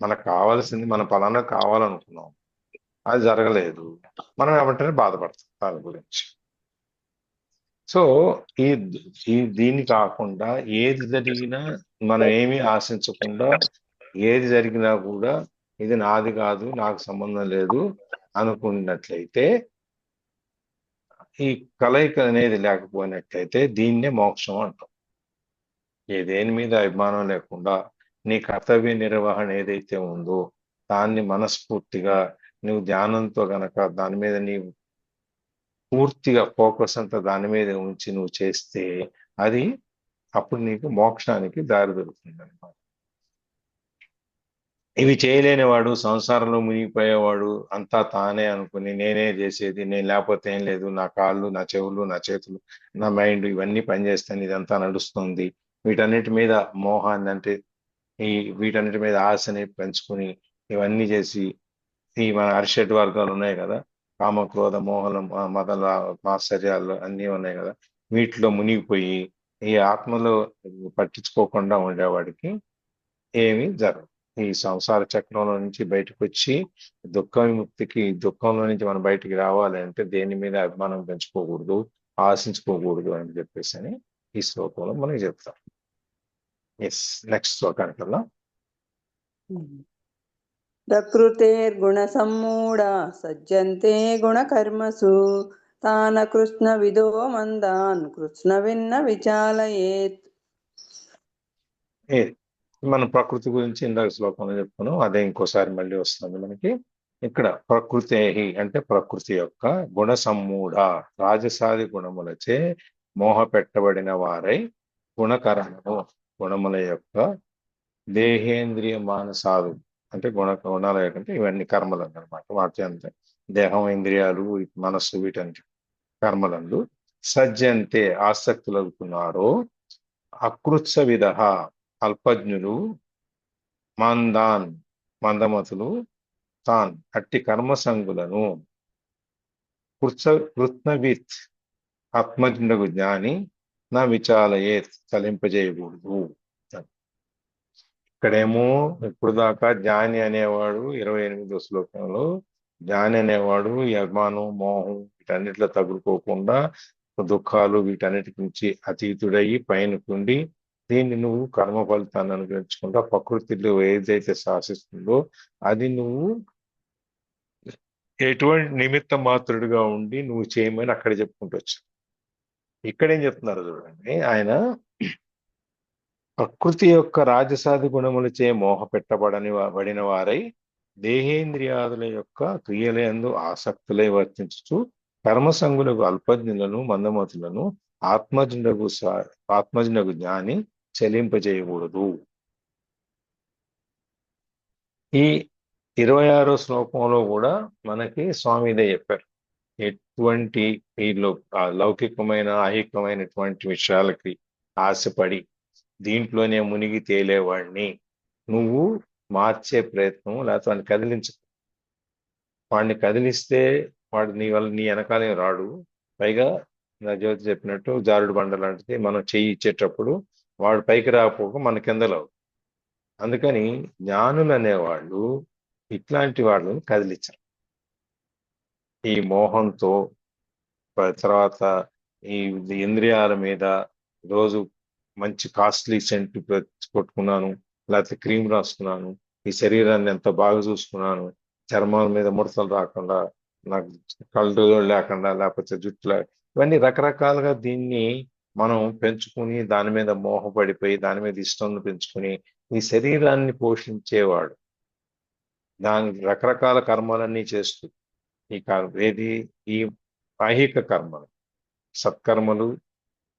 S1: మనకు కావాల్సింది మన పలానా కావాలనుకున్నాం, అది జరగలేదు, మనం ఏమంటేనే బాధపడతాం దాని గురించి. సో ఈ దీన్ని కాకుండా ఏది జరిగినా మనం ఏమీ ఆశించకుండా, ఏది జరిగినా కూడా ఇది నాది కాదు, నాకు సంబంధం లేదు అనుకున్నట్లయితే, ఈ కలయిక అనేది లేకపోయినట్లయితే దీన్నే మోక్షం అంటాం. దేని మీద అభిమానం లేకుండా నీ కర్తవ్య నిర్వహణ ఏదైతే ఉందో దాన్ని మనస్ఫూర్తిగా నువ్వు ధ్యానంతో గనక దాని మీద నీ పూర్తిగా ఫోకస్ అంతా దాని మీద ఉంచి నువ్వు చేస్తే అది అప్పుడు నీకు మోక్షానికి దారి దొరుకుతుంది అనమాట. ఇవి చేయలేని వాడు, సంసారంలో మునిగిపోయేవాడు, అంతా తానే అనుకుని నేనే చేసేది, నేను లేకపోతే ఏం లేదు, నా కాళ్ళు, నా చెవులు, నా చేతులు, నా మైండ్ ఇవన్నీ పనిచేస్తాను, ఇదంతా నడుస్తుంది, వీటన్నిటి మీద మోహాన్ని అంటే వీటన్నిటి మీద ఆశని పెంచుకుని ఇవన్నీ చేసి ఈ మన అరిషడ్ వర్గాలు ఉన్నాయి కదా, కామ క్రోధ మోహనం మదల మాత్సర్యాలు అన్నీ ఉన్నాయి కదా, వీటిలో మునిగిపోయి ఈ ఆత్మలో పట్టించుకోకుండా ఉండేవాడికి ఏమీ జరగదు. ఈ సంసార చక్రంలో నుంచి బయటకు వచ్చి దుఃఖ విముక్తికి, దుఃఖంలో నుంచి మనం బయటికి రావాలంటే దేని మీద అభిమానం పెంచుకోకూడదు, ఆశించుకోకూడదు అని చెప్పేసి అని ఈ శ్లోకంలో మనకి చెప్తాం. ఎస్, నెక్స్ట్ శ్లోకానికి వెళ్దాం.
S2: ప్రకృతేర్గుణసమ్మూఢా సజ్జంతే గుణకర్మసు తాన కృష్ణ విదో మందాన్ కృష్ణవిన్న విచాలయేత్.
S1: మనం ప్రకృతి గురించి ఇందాక శ్లోకంలో చెప్పుకున్నాం, అదే ఇంకోసారి మళ్ళీ వస్తుంది మనకి. ఇక్కడ ప్రకృతే అంటే ప్రకృతి యొక్క గుణ సమ్మూఢ, రాజసాది గుణములచే మోహ పెట్టబడిన వారై గుణకరమును, గుణముల యొక్క దేహేంద్రియ మానసాదు అంటే గుణాల యొక్క ఇవన్నీ కర్మలు అన్నమాట. వాటి అంతే దేహం, ఇంద్రియాలు, మనస్సు, వీటంటే కర్మలందు సజ్జంతే ఆసక్తులవుతున్నారో అకృత్స విధ అల్పజ్ఞులు, మందాన్ మందమతులు, తాన్ అట్టి కర్మసంగులను కృత్నవిత్ ఆత్మజ్ఞులకు జ్ఞాని నా విచాలయే చలింపజేయకూడదు. ఇక్కడేమో ఇప్పుడు దాకా జ్ఞాని అనేవాడు 28వ శ్లోకంలో జ్ఞాని అనేవాడు ఈ అభిమానం, మోహం వీటన్నిటిలో తగులుకోకుండా దుఃఖాలు వీటన్నిటి నుంచి అతీతుడయి పైనకుండి దీన్ని నువ్వు కర్మ ఫలితాన్ని అనుగ్రహించుకుంటా ప్రకృతిలో ఏదైతే శాసిస్తుందో అది నువ్వు ఎటువంటి నిమిత్త మాత్రుడిగా ఉండి నువ్వు చేయమని అక్కడ చెప్పుకుంటూ వచ్చావు. ఇక్కడేం చెప్తున్నారు చూడండి, ఆయన ప్రకృతి యొక్క రాజసాది గుణములచే మోహ పెట్టబడిన వారై దేహేంద్రియాదుల యొక్క క్రియలందు ఆసక్తులై వర్తించుచు కర్మసంగులకు అల్పజ్ఞులను, మందమతులను ఆత్మజ్ఞకు జ్ఞాని చెలింపజేయకూడదు. ఈ 26వ శ్లోకంలో కూడా మనకి స్వామి ఇదే చెప్పారు. ఎటువంటి ఈ లౌకికమైన ఐహికమైనటువంటి విషయాలకి ఆశపడి దీంట్లోనే మునిగి తేలేవాడిని నువ్వు మార్చే ప్రయత్నం, లేకపోతే వాడిని కదిలించు. వాడిని కదిలిస్తే వాడు నీ వల్ల నీ వెనకాలే రాడు. పైగా నా జ్యోతి చెప్పినట్టు జారుడు బండ లాంటిది, మనం చెయ్యి ఇచ్చేటప్పుడు వాడు పైకి రాకపోక మన కిందలో. అందుకని జ్ఞానులు అనేవాళ్ళు ఇట్లాంటి వాళ్ళని కదిలించరు. ఈ మోహంతో తర్వాత ఈ ఇంద్రియాల మీద రోజు మంచి కాస్ట్లీ సెంట్ కొట్టుకున్నాను, లేకపోతే క్రీమ్ రాసుకున్నాను, ఈ శరీరాన్ని ఎంత బాగా చూసుకున్నాను, చర్మాల మీద ముడతలు రాకుండా, నాకు కళ్ళు లేకుండా, లేకపోతే జుట్టు, ఇవన్నీ రకరకాలుగా దీన్ని మనం పెంచుకుని దాని మీద మోహపడిపోయి దాని మీద ఇష్టం పెంచుకుని ఈ శరీరాన్ని పోషించేవాడు దాని రకరకాల కర్మలన్నీ చేస్తూ ఏది ఈ ఐహిక కర్మలు, సత్కర్మలు,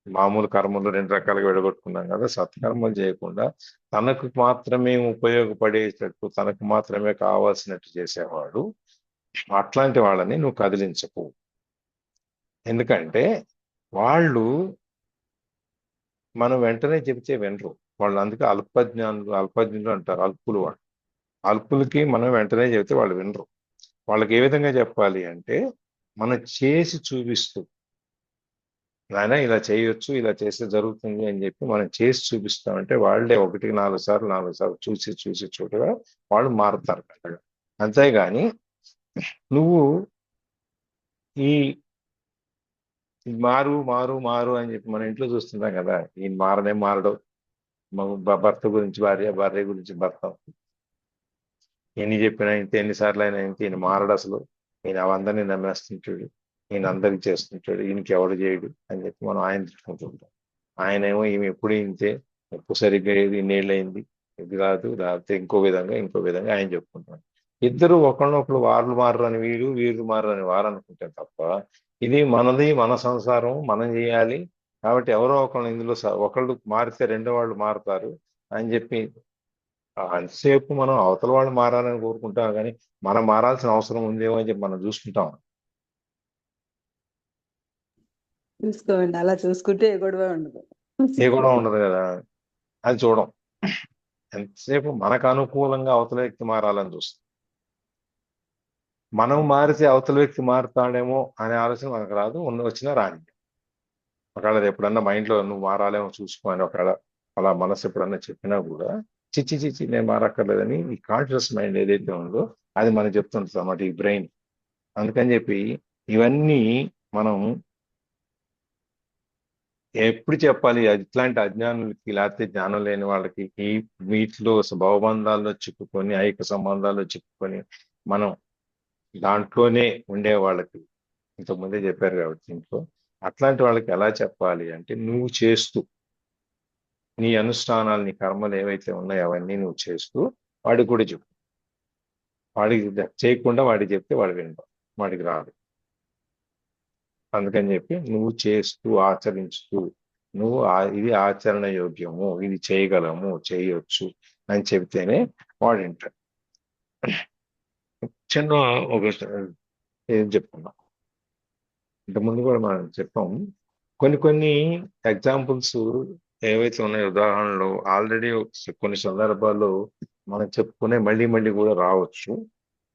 S1: మామూలు కర్మలు 2 రకాలుగా విడగొట్టుకున్నాం కదా. సత్కర్మలు చేయకుండా తనకు మాత్రమే ఉపయోగపడేటట్టు, తనకు మాత్రమే కావాల్సినట్టు చేసేవాడు. అట్లాంటి వాళ్ళని నువ్వు కదిలించకు. ఎందుకంటే వాళ్ళు మనం వెంటనే చెబితే వినరు. వాళ్ళు అందుకే అల్పజ్ఞులు అంటారు. అల్పులు వాళ్ళు. అల్పులకి మనం వెంటనే చెబితే వాళ్ళు వినరు. వాళ్ళకి ఏ విధంగా చెప్పాలి అంటే మనం చేసి చూపిస్తూ నాయన ఇలా చేయొచ్చు, ఇలా చేస్తే జరుగుతుంది అని చెప్పి మనం చేసి చూపిస్తామంటే వాళ్ళే 1-4 సార్లు చూసి చూసి చూడగా వాళ్ళు మారుతారు కదా. అంతేగాని నువ్వు ఈ మారు మారు మారు అని చెప్పి మన ఇంట్లో చూస్తుంటాం కదా, ఈ మారడు భర్త గురించి భార్య, భార్య గురించి భర్త, ఎన్ని చెప్పినా ఇంత, ఎన్నిసార్లు అయినా ఇంత, ఈయన మారడు అసలు, ఈయన అందరినీ నమ్మేస్తుంటాడు, ఈయన అందరికి చేస్తుంటాడు, ఈయనకి ఎవడు చేయడు అని చెప్పి మనం ఆయన తిట్టుకుంటుంటాం. ఆయనేమో ఈమె ఎప్పుడు ఇంతే, ఎప్పుడు సరిగ్గా ఏది, ఇన్నేళ్ళు అయింది, ఇది రాదు, రాకపోతే ఇంకో విధంగా ఆయన చెప్పుకుంటాడు. ఇద్దరు ఒకళ్ళనొకళ్ళు వారు మారు అని వీరు మారు అని వారు అనుకుంటారు తప్ప, ఇది మనది, మన సంసారం, మనం చేయాలి కాబట్టి ఎవరో ఒకళ్ళు ఇందులో ఒకళ్ళు మారితే రెండో వాళ్ళు మారుతారు అని చెప్పి అంతసేపు మనం అవతల వాళ్ళు మారాలని కోరుకుంటాం, కానీ మనం మారాల్సిన అవసరం ఉందేమో అని చెప్పి మనం చూసుకుంటాం.
S2: చూసుకోండి, అలా చూసుకుంటే ఏ గొడవ ఉండదు.
S1: ఏ కూడా ఉండదు కదా, అది చూడం. ఎంతసేపు మనకు అనుకూలంగా అవతల వ్యక్తి మారాలని చూస్తాం. మనం మారితే అవతల వ్యక్తి మారుతాడేమో అనే ఆలోచన మనకు రాదు, వచ్చినా రాని. ఒకవేళ అది ఎప్పుడన్నా మైండ్లో నువ్వు మారాలేమో చూసుకో అని ఒకవేళ అలా మనసు ఎప్పుడన్నా చెప్పినా కూడా చిచ్చి నేను మారక్కర్లేదని ఈ కాన్షియస్ మైండ్ ఏదైతే ఉందో అది మనకు చెప్తుంటుంది అన్నమాట, ఈ బ్రెయిన్. అందుకని చెప్పి ఇవన్నీ మనం ఎప్పుడు చెప్పాలి, ఇట్లాంటి అజ్ఞానులకి లేకపోతే జ్ఞానం లేని వాళ్ళకి, ఈ వీటిలో భవబంధాల్లో చిక్కుకొని, ఐక్య సంబంధాల్లో చిక్కుకొని మనం దాంట్లోనే ఉండే వాళ్ళకి ఇంతకుముందే చెప్పారు కాబట్టి ఇంట్లో అట్లాంటి వాళ్ళకి ఎలా చెప్పాలి అంటే, నువ్వు చేస్తూ నీ అనుష్ఠానాలు, నీ కర్మలు ఏవైతే ఉన్నాయో అవన్నీ నువ్వు చేస్తూ వాడికి కూడా చెప్పు. వాడికి చేయకుండా వాడికి చెప్తే వాడు వినడం, వాడికి రాదు. అందుకని చెప్పి నువ్వు చేస్తూ ఆచరిస్తూ నువ్వు ఇది ఆచరణ యోగ్యము, ఇది చేయగలము, చేయొచ్చు అని చెబితేనే వాడు వింటాడు. చిన్న ఒక ఏం చెప్పుకున్నాం ఇంతకుముందు కూడా మనం చెప్పాం, కొన్ని ఎగ్జాంపుల్స్ ఏవైతే ఉన్నాయో, ఉదాహరణలు ఆల్రెడీ కొన్ని సందర్భాల్లో మనం చెప్పుకునే మళ్ళీ కూడా రావచ్చు.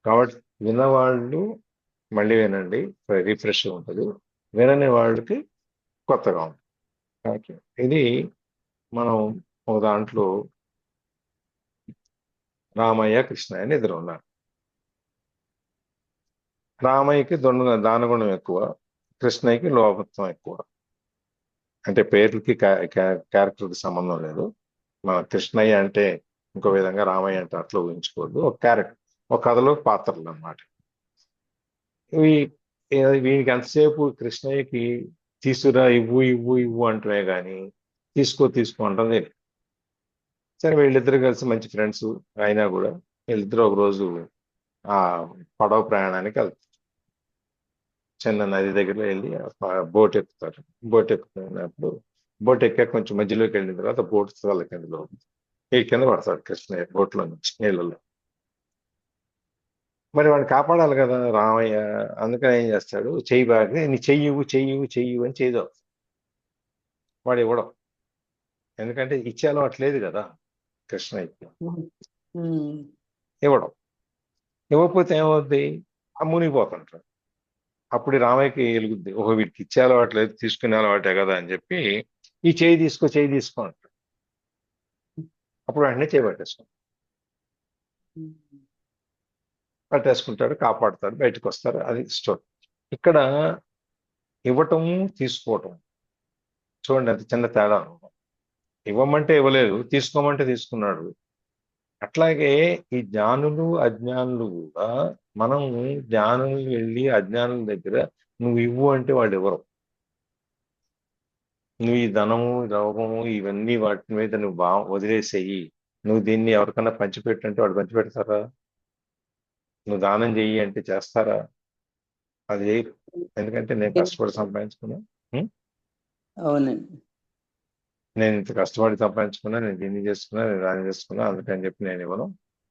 S1: కాబట్టి విన్నవాళ్ళు మళ్ళీ వినండి, రిఫ్రెష్ ఉంటుంది. వినని వాళ్ళకి కొత్తగా ఉంటుంది. ఓకే, ఇది మనం ఒక దాంట్లో రామయ్య, కృష్ణయ్య అని ఇద్దరు ఉన్నారు. రామయ్యకి దానగుణం ఎక్కువ, కృష్ణయ్యకి లోభత్వం ఎక్కువ. అంటే పేర్లకి క్యారెక్టర్కి సంబంధం లేదు. మన కృష్ణయ్య అంటే ఇంకో విధంగా, రామయ్య అంటే అట్లా ఊహించుకోవద్దు. ఒక క్యారెక్టర్, ఒక కథలో పాత్రలు అన్నమాట. వీనికి ఎంతసేపు కృష్ణయ్యకి తీసుకురా, ఇవ్వు అంటున్నాయి కానీ తీసుకో అంటుంది. సరే, వీళ్ళిద్దరు కలిసి మంచి ఫ్రెండ్స్ అయినా కూడా వీళ్ళిద్దరు ఒకరోజు ఆ పడవ ప్రయాణానికి వెళ్తారు. చిన్న నది దగ్గర వెళ్ళి బోట్ ఎక్కుతారు. బోట్ ఎక్కుతున్నప్పుడు బోట్ ఎక్కాక కొంచెం మధ్యలోకి వెళ్ళిన తర్వాత బోట్ వాళ్ళ కింద పడతాడు కృష్ణయ్య బోట్లో నుంచి నీళ్ళలో. మరి వాడిని కాపాడాలి కదా రామయ్య, అందుకని ఏం చేస్తాడు, చెయ్యి బాగా నీ చెయ్యి అని చేయదు. వాడు ఇవ్వడం, ఎందుకంటే ఇచ్చే అలవాటు లేదు కదా కృష్ణయ్యకి. ఇవ్వకపోతే ఏమవుద్ది, మునిగిపోతుంటాడు. అప్పుడు రామయ్యకి వెలుగుద్ది, ఓహో వీడికి ఇచ్చే అలవాటు లేదు, తీసుకునే అలవాటే కదా అని చెప్పి ఈ చేయి తీసుకో అంటాడు. అప్పుడు వెంటనే చేయి పట్టేసుకుంటాడు, కాపాడుతాడు, బయటకు వస్తారు. అది స్టోరీ. ఇక్కడ ఇవ్వటము, తీసుకోవటం చూడండి అది చిన్న తేడా. ఇవ్వమంటే ఇవ్వలేదు, తీసుకోమంటే తీసుకున్నాడు. అట్లాగే ఈ జ్ఞానులు అజ్ఞానులు కూడా, మనం జ్ఞానులు వెళ్ళి అజ్ఞానుల దగ్గర నువ్వు ఇవ్వు అంటే వాళ్ళు ఇవ్వరు. నువ్వు ఈ ధనము, లోభము ఇవన్నీ వాటి మీద నువ్వు వదిలేసేయి, నువ్వు దీన్ని ఎవరికన్నా పంచిపెట్టంటే వాడు పంచిపెడతారా? నువ్వు దానం చెయ్యి అంటే చేస్తారా? అది ఎందుకంటే నేను కష్టపడి సంపాదించుకున్నా,
S2: అవునండి,
S1: నేను ఇంత కష్టపడి సంపాదించుకున్నా, నేను దీన్ని చేసుకున్నా, నేను దాన్ని చేసుకున్నా, అందుకని చెప్పి నేను ఇవ్వను,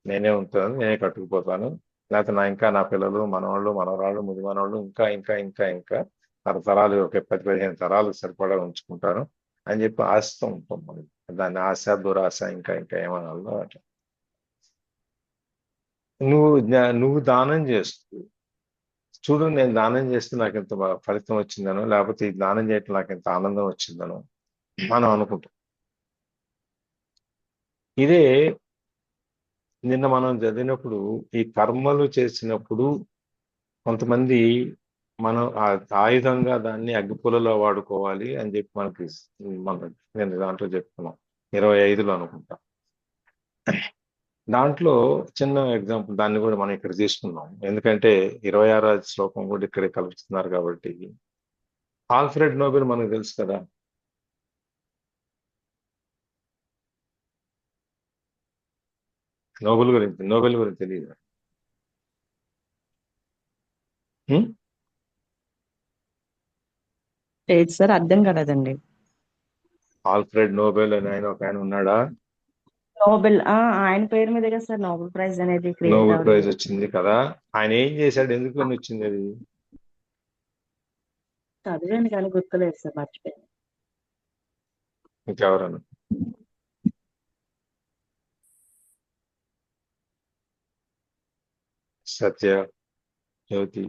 S1: నేనే ఉంటాను, నేనే కట్టుకుపోతాను, లేకపోతే నా పిల్లలు, మనవాళ్ళు, మనవరాళ్ళు, ముది మనవాళ్ళు ఇంకా తరతరాలు, ఒక 10-15 తరాలు సరిపడా ఉంచుకుంటాను అని చెప్పి ఆశతో ఉంటాం. మనం దాన్ని ఆశ, దురాశ, ఇంకా ఏమన్నా అట్లా. నువ్వు దానం చేస్తూ చూడు నేను దానం చేస్తే నాకు ఇంత ఫలితం వచ్చిందనో, లేకపోతే ఈ దానం చేయటం నాకు ఇంత ఆనందం వచ్చిందనో మనం అనుకుంటాం. ఇదే నిన్న మనం చదివినప్పుడు ఈ కర్మలు చేసినప్పుడు కొంతమంది మనం ఆయుధంగా దాన్ని అగ్గిపుల్లలో వాడుకోవాలి అని చెప్పి మనకి నేను దాంట్లో చెప్తున్నాం 25లో అనుకుంటా. దాంట్లో చిన్న ఎగ్జాంపుల్ దాన్ని కూడా మనం ఇక్కడ తీసుకున్నాం, ఎందుకంటే 26వ శ్లోకం కూడా ఇక్కడే కలుపుతున్నారు కాబట్టి. ఆల్ఫ్రెడ్ నోబెల్ మనకు తెలుసు కదా, నోబెల్ గురించి తెలియదు.
S5: లేదు సార్, అర్థం కాలేదండి.
S1: ఆల్ఫ్రెడ్ నోబెల్ అని ఒక ఆయన ఉన్నాడా?
S5: నోబెల్ ఆయన పేరు మీద కదా సార్ నోబెల్ ప్రైజ్ అనేది క్రియేట్
S1: నోబెల్ ప్రైజ్
S5: అవ్వడం.
S1: వచ్చింది కదా, ఆయన ఏం చేశాడు, ఎందుకని వచ్చింది అది?
S5: చదివాను కానీ గుర్తులేదు సార్, మర్చిపోయాను.
S1: ఇంకెవరన్నా? సత్య, జ్యోతి,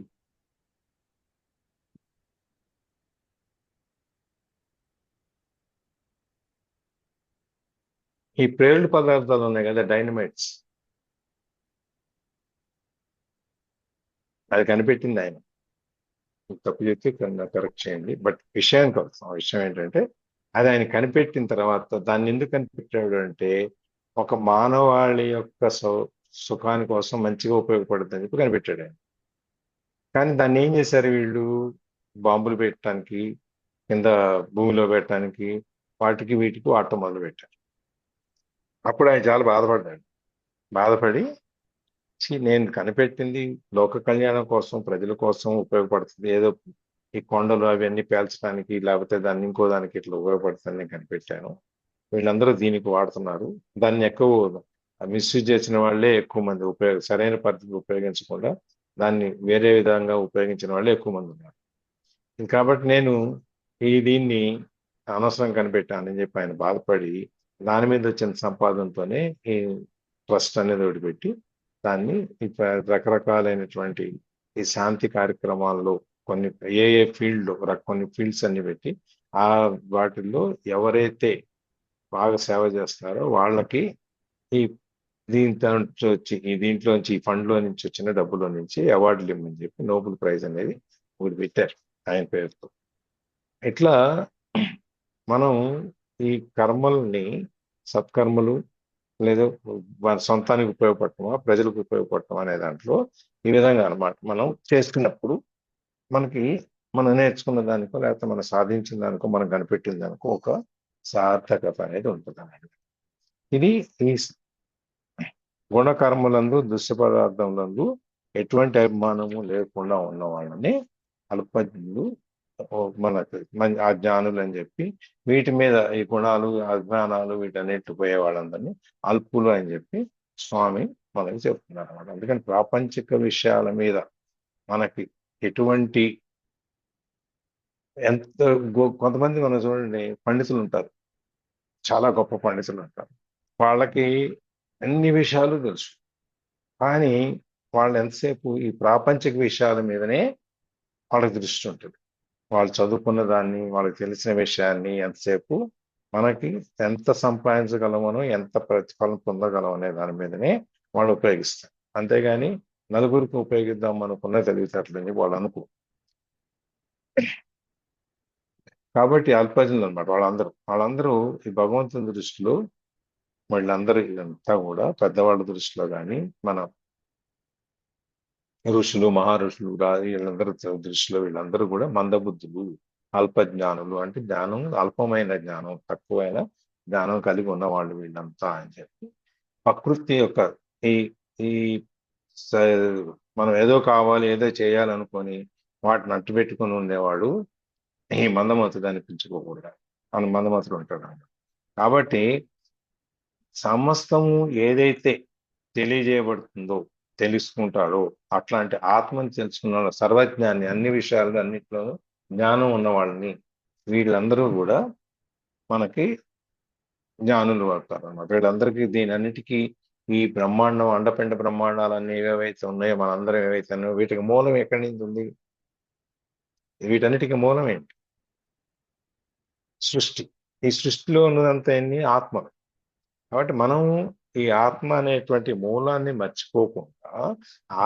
S1: ఈ ప్రేరుడు పదార్థాలు ఉన్నాయి కదా, డైనమైట్స్, అది కనిపెట్టింది ఆయన. తప్పు చెప్తే కరెక్ట్ చేయండి. బట్ విషయానికి వస్తాం. విషయం ఏంటంటే అది ఆయన కనిపెట్టిన తర్వాత దాన్ని ఎందుకు కనిపెట్టాడు అంటే ఒక మానవాళి యొక్క సుఖాని కోసం మంచిగా ఉపయోగపడుతుంది అని చెప్పి కనిపెట్టాడు ఆయన. కానీ దాన్ని ఏం చేశారు వీళ్ళు, బాంబులు పెట్టడానికి, కింద భూమిలో పెట్టడానికి, వాటికి వీటికి వాడటం మొదలు పెట్టారు. అప్పుడు ఆయన చాలా బాధపడి నేను కనిపెట్టింది లోక కళ్యాణం కోసం, ప్రజల కోసం ఉపయోగపడుతుంది, ఏదో ఈ కొండలు అవన్నీ పేల్చడానికి లేకపోతే దాన్ని ఇంకో దానికి ఇట్లా ఉపయోగపడుతుంది నేను కనిపెట్టాను, వీళ్ళందరూ దీనికి వాడుతున్నారు, దాన్ని ఎక్కువ మిస్యూజ్ చేసిన వాళ్ళే ఎక్కువ మంది, సరైన పద్ధతిలో ఉపయోగించకుండా దాన్ని వేరే విధంగా ఉపయోగించిన వాళ్ళే ఎక్కువ మంది ఉన్నారు. కాబట్టి నేను దీన్ని అనవసరం కనిపెట్టానని చెప్పి ఆయన బాధపడి దాని మీద వచ్చిన సంపాదనతోనే ఈ ట్రస్ట్ అనేది ఒకటి పెట్టి దాన్ని రకరకాలైనటువంటి ఈ శాంతి కార్యక్రమాల్లో కొన్ని కొన్ని ఫీల్డ్స్ అన్ని పెట్టి వాటిల్లో ఎవరైతే బాగా సేవ చేస్తారో వాళ్ళకి దీంట్లోంచి ఈ ఫండ్ లో నుంచి వచ్చిన డబ్బులో నుంచి అవార్డులు ఇవ్వమని చెప్పి నోబెల్ ప్రైజ్ అనేది ఒకటి పెట్టారు ఆయన పేరుతో. ఇట్లా మనం ఈ కర్మల్ని, సత్కర్మలు లేదా సొంతానికి ఉపయోగపడటమా ప్రజలకు ఉపయోగపడటం అనే దాంట్లో ఈ విధంగా అన్నమాట మనం చేసుకున్నప్పుడు మనకి మనం నేర్చుకున్న దానికో లేకపోతే మనం సాధించిన దానికో మనం కనిపెట్టిన దానికో ఒక సార్థకత అనేది ఉంటుంది అన్నమాట. ఇది ఈ గుణకర్మలందు దృశ్య పదార్థములందు ఎటువంటి అభిమానము లేకుండా ఉన్న వాళ్ళని అల్పజ్ఞులు, ఆ జ్ఞానులు అని చెప్పి, వీటి మీద ఈ గుణాలు అజ్ఞానాలు వీటన్నిటి పోయే వాళ్ళందరినీ అల్పులు అని చెప్పి స్వామి మనకి చెప్తున్నారు అన్నమాట. అందుకని ప్రాపంచిక విషయాల మీద మనకి ఎటువంటి కొంతమంది మనం చూడండి, పండితులు ఉంటారు, చాలా గొప్ప పండితులు ఉంటారు, వాళ్ళకి అన్ని విషయాలు తెలుసు, కానీ వాళ్ళు ఎంతసేపు ఈ ప్రాపంచిక విషయాల మీదనే వాళ్ళకి దృష్టి ఉంటుంది. వాళ్ళు చదువుకున్న దాన్ని, వాళ్ళకి తెలిసిన విషయాన్ని ఎంతసేపు మనకి ఎంత సంపాదించగలమనో ఎంత ప్రతిఫలం పొందగలం అనే దాని మీదనే వాళ్ళు ఉపయోగిస్తారు. అంతేగాని నలుగురికి ఉపయోగిద్దాం అనుకున్న తెలివితేటలని వాళ్ళు అనుకో. కాబట్టి అల్పజనులు అనమాట వాళ్ళందరూ ఈ భగవంతుని దృష్టిలో వీళ్ళందరూ ఇదంతా కూడా పెద్దవాళ్ళ దృష్టిలో కానీ మన ఋషులు మహారుషులు వీళ్ళందరూ దృష్టిలో వీళ్ళందరూ కూడా మందబుద్ధులు, అల్పజ్ఞానులు, అంటే జ్ఞానం అల్పమైన జ్ఞానం, తక్కువైన జ్ఞానం కలిగి ఉన్న వాళ్ళు వీళ్ళంతా అని చెప్పి ప్రకృతి యొక్క ఈ మనం ఏదో కావాలి ఏదో చేయాలనుకొని వాటిని అట్టుపెట్టుకుని ఉండేవాడు ఈ మందమతుడు అనిపించుకోకూడదు అని మందమతుడు ఉంటాడు. కాబట్టి సమస్తము ఏదైతే తెలియజేయబడుతుందో తెలుసుకుంటాడో అట్లాంటి ఆత్మని తెలుసుకున్న సర్వజ్ఞాన్ని, అన్ని విషయాలు అన్నింటిలోనూ జ్ఞానం ఉన్న వాళ్ళని వీళ్ళందరూ కూడా మనకి జ్ఞానులు పడతారు అన్నమాట. వీళ్ళందరికీ దీని అన్నిటికీ ఈ బ్రహ్మాండం అండపిండ బ్రహ్మాండాలన్నీ ఏవైతే ఉన్నాయో మనందరం ఏవైతే ఉన్నాయో వీటికి మూలం ఎక్కడి నుంచి ఉంది? వీటన్నిటికీ మూలం ఏంటి? సృష్టి. ఈ సృష్టిలో ఉన్నదంతా ఏంటి? ఆత్మ. కాబట్టి మనం ఈ ఆత్మ అనేటువంటి మూలాన్ని మర్చిపోకుండా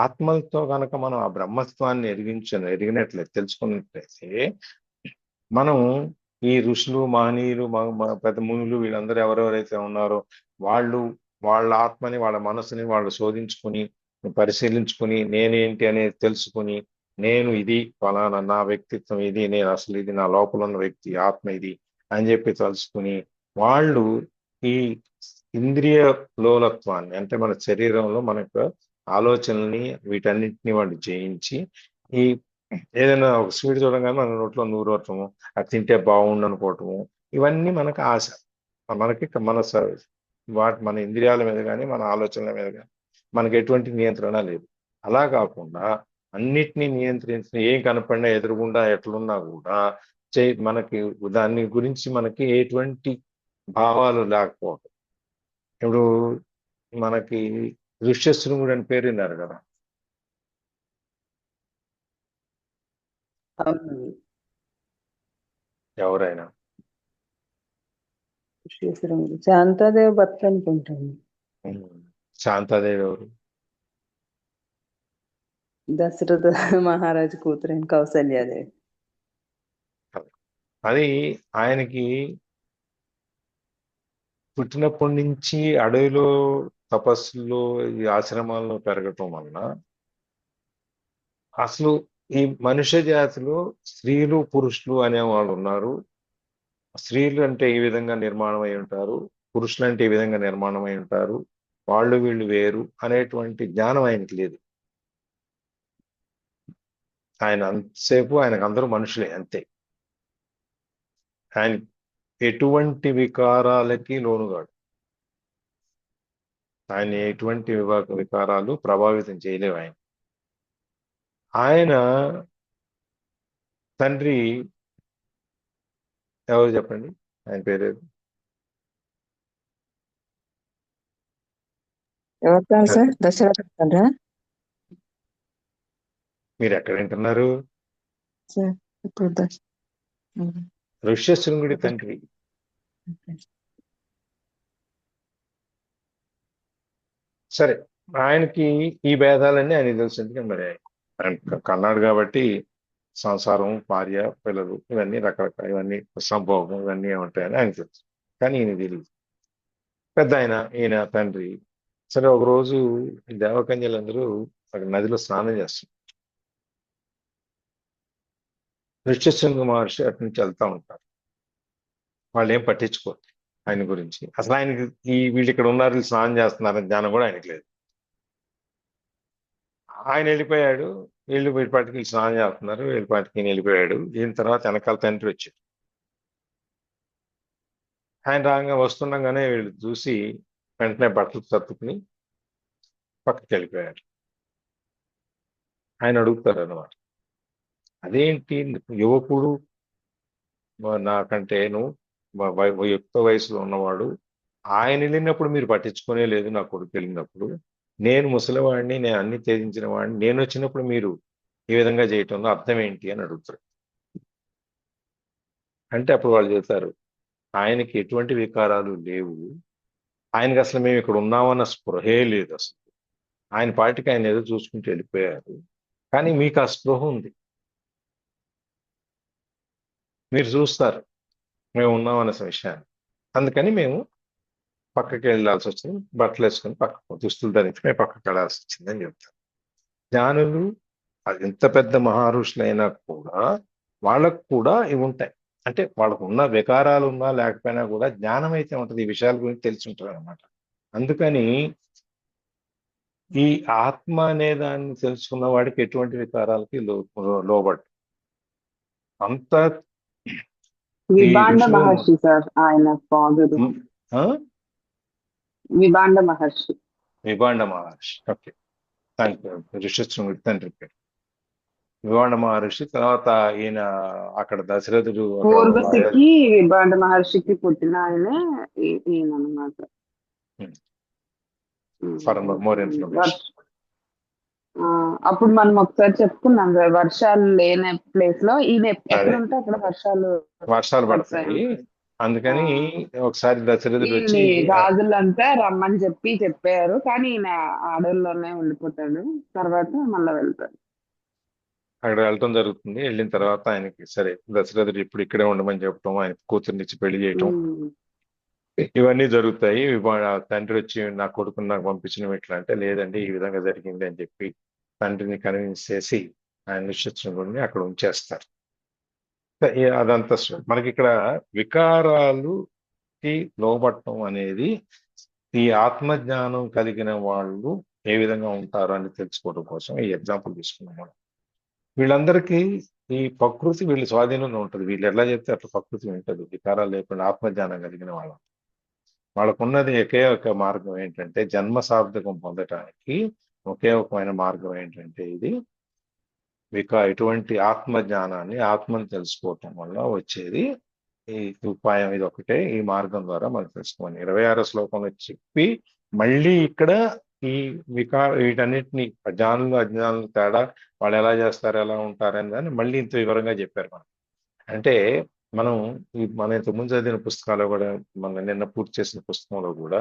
S1: ఆత్మలతో కనుక మనం ఆ బ్రహ్మత్వాన్ని ఎరిగినట్లయితే తెలుసుకున్నట్లయితే మనం ఈ ఋషులు మహనీయులు పెద్ద మునులు వీళ్ళందరూ ఎవరెవరైతే ఉన్నారో వాళ్ళ ఆత్మని వాళ్ళ మనసుని వాళ్ళు శోధించుకుని పరిశీలించుకుని నేనేంటి అనేది తెలుసుకుని నేను ఇది ఫలానా నా వ్యక్తిత్వం ఇది నేను అసలు ఇది నా లోపల ఉన్న వ్యక్తి ఆత్మ ఇది అని చెప్పి తెలుసుకుని వాళ్ళు ఈ ఇంద్రియ లోలత్వాన్ని అంటే మన శరీరంలో మనకు ఆలోచనల్ని వీటన్నిటిని వాళ్ళు జయించి ఈ ఏదైనా ఒక స్వీట్ చూడగానే మన నోట్లో నూరటము అది తింటే బాగుండు అనుకోవటము ఇవన్నీ మనకు ఆశ. మనకి మన ఇంద్రియాల మీద కానీ మన ఆలోచనల మీద కానీ మనకి ఎటువంటి నియంత్రణ లేదు. అలా కాకుండా అన్నిటినీ నియంత్రించిన ఏం కనపడినా ఎదురుగుండా ఎట్లున్నా కూడా మనకి దాని గురించి మనకి ఎటువంటి భావాలు లేకపోవడం. ఇప్పుడు మనకి ఋష్యశృంగుడు అని పేరు విన్నారు కదా. ఎవరైనా
S2: శాంతాదేవి భర్త అనుకుంటాను.
S1: శాంతాదేవి ఎవరు?
S2: దశరథ మహారాజు కూతురు కౌసల్యాదేవి.
S1: అది ఆయనకి పుట్టినప్పటి నుంచి అడవిలో తపస్సులో ఈ ఆశ్రమాల్లో పెరగటం వలన అసలు ఈ మనుష్య జాతిలో స్త్రీలు పురుషులు అనేవాళ్ళు ఉన్నారు. స్త్రీలు అంటే ఈ విధంగా నిర్మాణం అయి ఉంటారు, పురుషులు అంటే ఈ విధంగా నిర్మాణం అయి ఉంటారు, వాళ్ళు వీళ్ళు వేరు అనేటువంటి జ్ఞానం ఆయనకి లేదు. ఆయన అంతసేపు ఆయనకు అందరూ మనుషులే అంతే. ఆయన ఎటువంటి వికారాలకి లోనుగాడు. ఆయన ఎటువంటి వికారాలు ప్రభావితం చేయలేవు. ఆయన తండ్రి ఎవరు చెప్పండి? ఆయన పేరు
S4: ఎవరు సార్? దశరథ తండ్రా?
S1: మీరు ఎక్కడ వింటున్నారు?
S4: ఇప్పుడు
S1: ఋష్యశృంగుడి తండ్రి. సరే, ఆయనకి ఈ భేదాలన్నీ ఆయన తెలిసింది. మరి ఆయన కన్నాడు కాబట్టి సంసారం, భార్య, పిల్లలు ఇవన్నీ రకరకాల ఇవన్నీ సంభోగం ఇవన్నీ ఉంటాయని ఆయన తెలుసు. కానీ ఈయన తెలియదు. పెద్ద ఈయన తండ్రి. సరే, ఒకరోజు దేవకన్యలందరూ అక్కడ నదిలో స్నానం చేస్తారు. ఋష్యశృంగ మహర్షి అటు నుంచి వెళ్తా ఉంటారు. వాళ్ళు ఏం పట్టించుకోరు ఆయన గురించి. అసలు ఆయనకి వీళ్ళు ఇక్కడ ఉన్నారు, వీళ్ళు స్నానం చేస్తున్నారని జ్ఞానం కూడా ఆయనకి లేదు. ఆయన వెళ్ళిపోయాడు. వీళ్ళపాటికి వీళ్ళు స్నానం చేస్తున్నారు, వీళ్ళపాటికి ఈయన వెళ్ళిపోయాడు. దీని తర్వాత వెనకాల తండ్రి వచ్చాడు. ఆయన రాగా వస్తుండగానే వీళ్ళు చూసి వెంటనే బట్టలు తత్తుకుని పక్కకి వెళ్ళిపోయారు. ఆయన అడుగుతారు అన్నమాట, అదేంటి యువకుడు నాకంటే యుక్త వయసులో ఉన్నవాడు, ఆయన వెళ్ళినప్పుడు మీరు పట్టించుకునే లేదు, నా కొడుకు వెళ్ళినప్పుడు నేను ముసలివాడిని, నేను అన్ని త్యజించిన వాడిని, నేను వచ్చినప్పుడు మీరు ఈ విధంగా చేయటంలో అర్థం ఏంటి అని అడుగుతారు. అంటే అప్పుడు వాళ్ళు చెప్తారు, ఆయనకి ఎటువంటి వికారాలు లేవు, ఆయనకి అసలు మేము ఇక్కడ ఉన్నామన్న స్పృహే లేదు. అసలు ఆయన పాటికి ఆయన ఏదో చూసుకుంటూ వెళ్ళిపోయారు. కానీ మీకు ఆ స్పృహ ఉంది, మీరు చూస్తారు మేము ఉన్నామన్న విషయాన్ని. అందుకని మేము పక్కకి వెళ్ళాల్సి వచ్చింది, బట్టలు వేసుకొని పక్క దుస్తులు ధరించి మేము పక్కకి వెళ్ళాల్సి వచ్చిందని చెప్తారు. జ్ఞానులు ఎంత పెద్ద మహర్షులైనా కూడా వాళ్ళకు కూడా ఇవి ఉంటాయి. అంటే వాళ్ళకు ఉన్న వికారాలు ఉన్నా లేకపోయినా కూడా జ్ఞానం అయితే ఉంటుంది, ఈ విషయాల గురించి తెలిసి ఉంటుంది అనమాట. అందుకని ఈ ఆత్మ అనే దాన్ని తెలుసుకున్న వాడికి ఎటువంటి వికారాలకి లోబడు. అంత
S3: విభాండ మహర్షి సార్, ఆయన father Vibhanda Maharshi.
S1: Vibhanda Maharshi, okay, thank you. ఋష్యశృంగుడి తండ్రి పేరు విభాండ మహర్షి. తర్వాత ఈయన అక్కడ దశరథుడు
S3: ఊర్వశికి విభాండ మహర్షికి పుట్టిన ఆయనే ఈయన అన్నమాట.
S1: For more information.
S3: అప్పుడు మనం ఒకసారి చెప్పుకున్నాం సార్, వర్షాలు లేని ప్లేస్ లో ఈయన ఎక్కడ
S1: అదే
S3: ఉంటే అక్కడ వర్షాలు
S1: వర్షాలు
S3: పడతాయి
S1: పడతాయి.
S3: అంటారు.
S1: అందుకని ఒకసారి దశరథుడు వచ్చి
S3: ఈయన్ని రాజులంతా రమ్మని చెప్పారు, కానీ ఈయన అడవుల్లోనే ఉండిపోతాడు, తర్వాత మళ్ళా వెళ్తాడు.
S1: అక్కడ వెళ్ళటం జరుగుతుంది. వెళ్ళిన తర్వాత ఆయనకి సరే దశరథుడు ఇప్పుడు ఇక్కడే ఉండమని చెప్పడం, ఆయన కూతుర్నిచ్చి పెళ్లి చేయటం, ఇవన్నీ జరుగుతాయి. తండ్రి వచ్చి నా కొడుకుని నాకు పంపించడం ఎట్లా అంటే, లేదండి ఈ విధంగా జరిగింది అని చెప్పి తండ్రిని కన్విన్స్ చేసి ఆయన నిశ్చితుడిని అక్కడ ఉంచేస్తారు. అదంతా మనకి ఇక్కడ వికారాలుకి లోబట్టం అనేది ఈ ఆత్మజ్ఞానం కలిగిన వాళ్ళు ఏ విధంగా ఉంటారు అని తెలుసుకోవడం కోసం ఈ ఎగ్జాంపుల్ తీసుకున్నాం మనం. వీళ్ళందరికీ ఈ ప్రకృతి వీళ్ళ స్వాధీనంలో ఉంటుంది. వీళ్ళు ఎలా చెప్తే అట్లా ప్రకృతి ఉంటుంది. వికారాలు లేకుండా ఆత్మజ్ఞానం కలిగిన వాళ్ళు. వాళ్ళకున్నది ఒకే ఒక మార్గం ఏంటంటే, జన్మ సార్థకం పొందటానికి ఒకే ఒకమైన మార్గం ఏంటంటే ఇది ఇటువంటి ఆత్మజ్ఞానాన్ని, ఆత్మను తెలుసుకోవటం వల్ల వచ్చేది ఈ ఉపాయం. ఇది ఒకటే, ఈ మార్గం ద్వారా మనం తెలుసుకోవాలి. 26వ శ్లోకంలో చెప్పి మళ్ళీ ఇక్కడ ఈ వీటన్నిటిని జ్ఞానులు అజ్ఞానులు తేడా, వాళ్ళు ఎలా చేస్తారు, ఎలా ఉంటారు అని దాన్ని మళ్ళీ ఇంత వివరంగా చెప్పారు మనం. అంటే మనం మన ఇంతకుముందు చదివిన పుస్తకాలు కూడా, మన నిన్న పూర్తి చేసిన పుస్తకంలో కూడా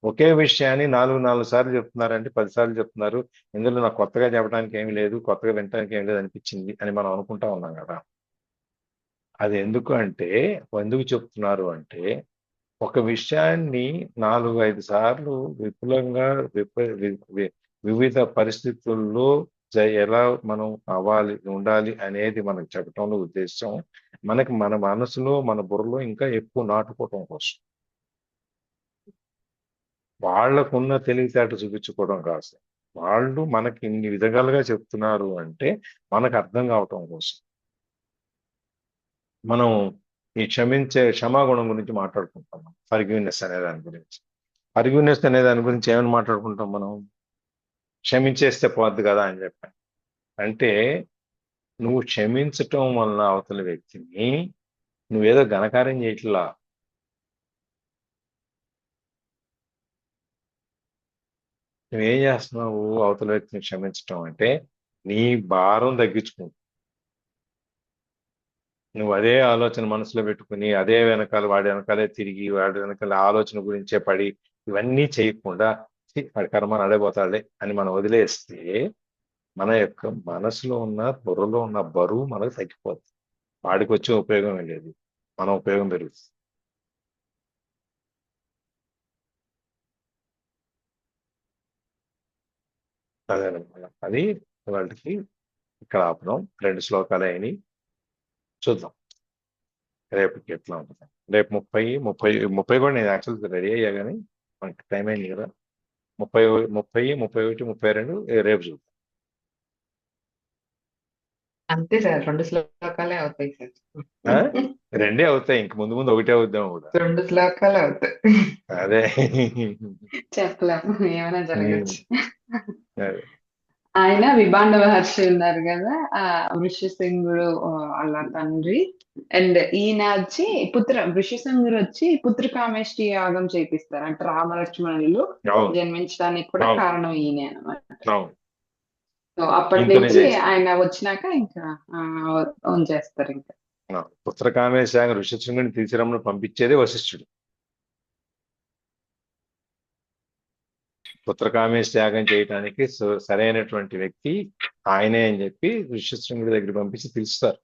S1: ఒకే విషయాన్ని 4 సార్లు చెప్తున్నారంటే 10 సార్లు చెప్తున్నారు, ఇందులో నాకు కొత్తగా చెప్పడానికి ఏమీ లేదు, కొత్తగా వినడానికి ఏమీ లేదు అనిపించింది అని మనం అనుకుంటా ఉన్నాం కదా. అది ఎందుకు చెప్తున్నారు అంటే, ఒక విషయాన్ని 4-5 సార్లు విపులంగా వివిధ పరిస్థితుల్లో ఎలా మనం ఉండాలి అనేది మనకు చెప్పటంలో ఉద్దేశం, మనకి మన మనసులో మన బుర్రలో ఇంకా ఎక్కువ నాటుకోవటం కోసం, వాళ్లకున్న తెలివితేట చూపించుకోవడం కాదు. వాళ్ళు మనకి ఇన్ని విధాలుగా చెప్తున్నారు అంటే మనకు అర్థం కావటం కోసం. మనం ఈ క్షమాగుణం గురించి మాట్లాడుకుంటాం, ఫర్గివ్నెస్ అనే దాని గురించి. ఫర్గివ్నెస్ అనే దాని గురించి ఏమని మాట్లాడుకుంటాం మనం? క్షమించేస్తే పోద్ది కదా అని చెప్పాను. అంటే నువ్వు క్షమించటం వలన అవతల వ్యక్తిని నువ్వేదో ఘనకార్యం చేయట్లా, నువ్వేం చేస్తున్నావు? అవతల వ్యక్తిని క్షమించటం అంటే నీ భారం తగ్గించుకుంటావు. నువ్వు అదే ఆలోచన మనసులో పెట్టుకుని అదే వాడి వెనకాలే తిరిగి వాడి వెనకాల ఆలోచన గురించే పడి ఇవన్నీ చేయకుండా వాడి కర్మ నడైపోతాడే అని మనం వదిలేస్తే మన యొక్క మనసులో ఉన్న బుర్రలో ఉన్న బరువు మనకు తగ్గిపోతుంది. వాడికి వచ్చే ఉపయోగం ఏం లేదు, మన ఉపయోగం పెరుగుతుంది. అదేనమాట. అది వాళ్ళకి ఇక్కడ ఆపడం. 2 శ్లోకాలు అయినాయి, చూద్దాం రేపుకి ఎట్లా ఉంటుంది. రేపు 30 కూడా నేను యాక్చువల్గా రెడీ అయ్యా, కానీ మనకి టైం అయింది కదా. 30, 31, 32 రేపు చూద్దాం.
S3: అంతే సార్, 2 శ్లోకాలే అవుతాయి సార్.
S1: రెండే అవుతాయి, ఇంక ముందు ఒకటే అవుద్దాం కూడా.
S3: 2 శ్లోకాలే అవుతాయి.
S1: అదే
S3: చెప్పలేము, ఏమైనా జరగచ్చు.
S1: అదే.
S3: ఆయన విభాండ మహర్షి ఉన్నారు కదా, ఆ వృషశృంగుడు వాళ్ళ తండ్రి, అండ్ ఈయన వచ్చి వృషశృంగుడు వచ్చి పుత్రకామేష్టి యాగం చేపిస్తారు. అంటే రామలక్ష్మణులు జన్మించడానికి కూడా కారణం ఈయనే అనమాట. సో అప్పటి నుంచి ఆయన వచ్చినాక ఇంకా చేస్తారు. ఇంకా
S1: పుత్రకామేష్టి యాగం ఋషశృంగుడిని తీసుకురమ్మని పంపించేదే వశిష్ఠుడు. పుత్రకామేష్టి యాగం చేయడానికి సరైనటువంటి వ్యక్తి ఆయనే అని చెప్పి ఋషశృంగుడి దగ్గర పంపించి పిలుస్తారు.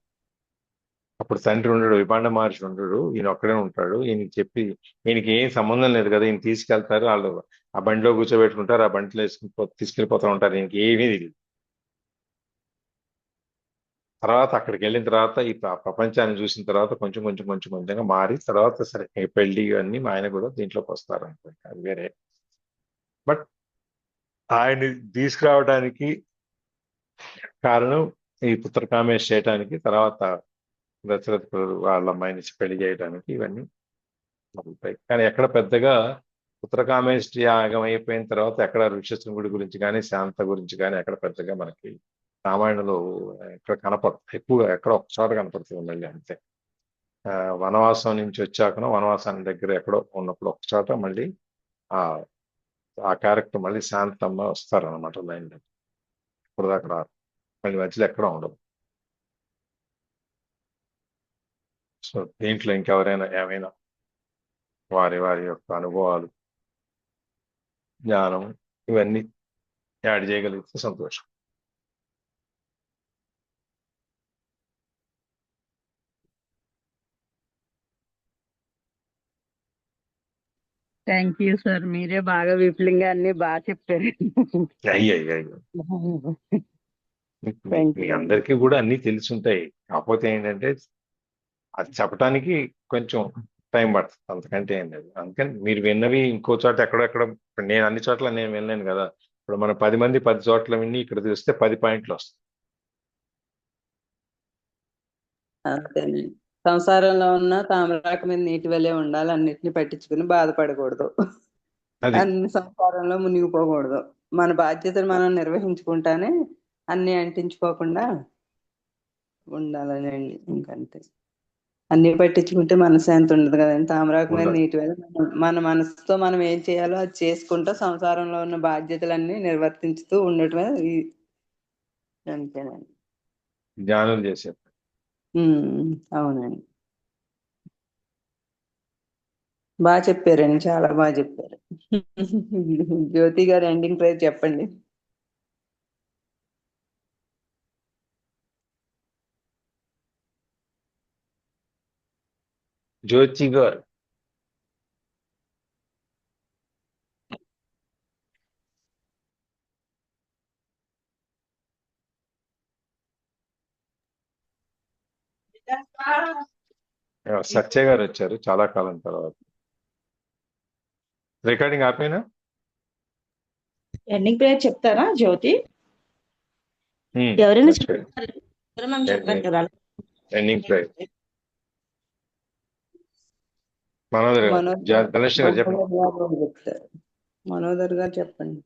S1: అప్పుడు తండ్రి ఉండడు, విభాండ మహర్షి ఉండడు, ఈయన ఒక్కడే ఉంటాడు. ఈయనకి చెప్పి ఈయనకి ఏం సంబంధం లేదు కదా, ఈయన తీసుకెళ్తారు, వాళ్ళు ఆ బండిలో కూర్చోబెట్టుకుంటారు, ఆ బండిలో తీసుకెళ్ళిపోతూ ఉంటారు, ఈయనకి ఏమీ తెలియదు. తర్వాత అక్కడికి వెళ్ళిన తర్వాత ఈ ప్రపంచాన్ని చూసిన తర్వాత కొంచెంగా మారి తర్వాత సరే పెళ్లి అన్ని ఆయన కూడా దీంట్లోకి వస్తారు అనుకోండి, అది వేరే. బట్ ఆయన్ని తీసుకురావడానికి కారణం ఈ పుత్రకామేష్ చేయడానికి, తర్వాత దశరథుడు వాళ్ళ అమ్మాయిని పెళ్లి చేయడానికి, ఇవన్నీ ఉంటాయి. కానీ ఎక్కడ పెద్దగా పుత్రకామేష్టి యాగం అయిపోయిన తర్వాత ఎక్కడ ఋషశృంగుడి గురించి కానీ శాంత గురించి కానీ ఎక్కడ పెద్దగా మనకి రామాయణంలో ఎక్కడ కనపడదు. ఎక్కువగా ఎక్కడ ఒకచోట కనపడుతుంది మళ్ళీ, అంతే. వనవాసం నుంచి వచ్చాకనో వనవాసాన్ని దగ్గర ఎక్కడో ఉన్నప్పుడు ఒకచోట మళ్ళీ ఆ ఆ క్యారెక్టర్ మళ్ళీ శాంతమ్మ వస్తారనమాట లైన్ లో. ఇప్పుడు దాకా రారు, మళ్ళీ మధ్యలో ఎక్కడ ఉండదు. సో దీంట్లో ఇంకెవరైనా ఏమైనా వారి వారి యొక్క అనుభవాలు, జ్ఞానం ఇవన్నీ యాడ్ చేయగలిగితే సంతోషం.
S6: థ్యాంక్ యూ సార్, మీరే బాగా విపులంగా అన్ని బాగా చెప్పారు.
S1: అయ్యో
S6: థ్యాంక్
S1: మీ
S6: యూ.
S1: అందరికీ కూడా అన్ని తెలిసి ఉంటాయి. కాకపోతే ఏంటంటే అది చెప్పడానికి కొంచెం టైం పడుతుంది, అంతకంటే ఏం లేదు. అందుకని మీరు విన్నవి ఇంకో చోట ఎక్కడెక్కడ, ఇప్పుడు నేను అన్ని చోట్ల నేను వినలేను కదా. ఇప్పుడు మన 10 మంది 10 చోట్ల విని ఇక్కడ చూస్తే 10 పాయింట్లు వస్తాయి.
S2: అంతేనండి. సంసారంలో ఉన్న తామరాకు మీద నీటి వలె ఉండాలి, అన్నిటిని పట్టించుకుని బాధపడకూడదు,
S1: అది
S2: అన్ని సంసారంలో మునిగిపోకూడదు. మన బాధ్యతను మనం నిర్వహించుకుంటానే అన్ని అంటించుకోకుండా ఉండాలనండి. ఇంకంతే. అన్ని పట్టించుకుంటే మనశ్శాంతి ఉండదు కదండి. తామరాకు మీద
S1: ఉండదు.
S2: నీటి వల్ల మన మనసుతో మనం ఏం చేయాలో అది చేసుకుంటూ సంసారంలో ఉన్న బాధ్యతలన్నీ నిర్వర్తించుతూ ఉండటమే అంతేనండి.
S1: జ్ఞానం చేసే
S2: అవునండి. బాగా చెప్పారండి, చాలా బాగా చెప్పారు. జ్యోతి గారు ఎండింగ్ ప్రైజ్ చెప్పండి.
S1: జ్యోతి గారు. సత్య గారు వచ్చారు చాలా కాలం తర్వాత. రికార్డింగ్ ఆపేనా?
S5: ఎండింగ్ ప్రేయర్ చెప్తారా జ్యోతి? ఎవరైనా చెప్పారు కదా.
S1: ఎండింగ్ ప్రైజ్ మనోదర్ గారు, ధనుష్ గారు చెప్పండి.
S2: మనోదర్ గారు చెప్పండి.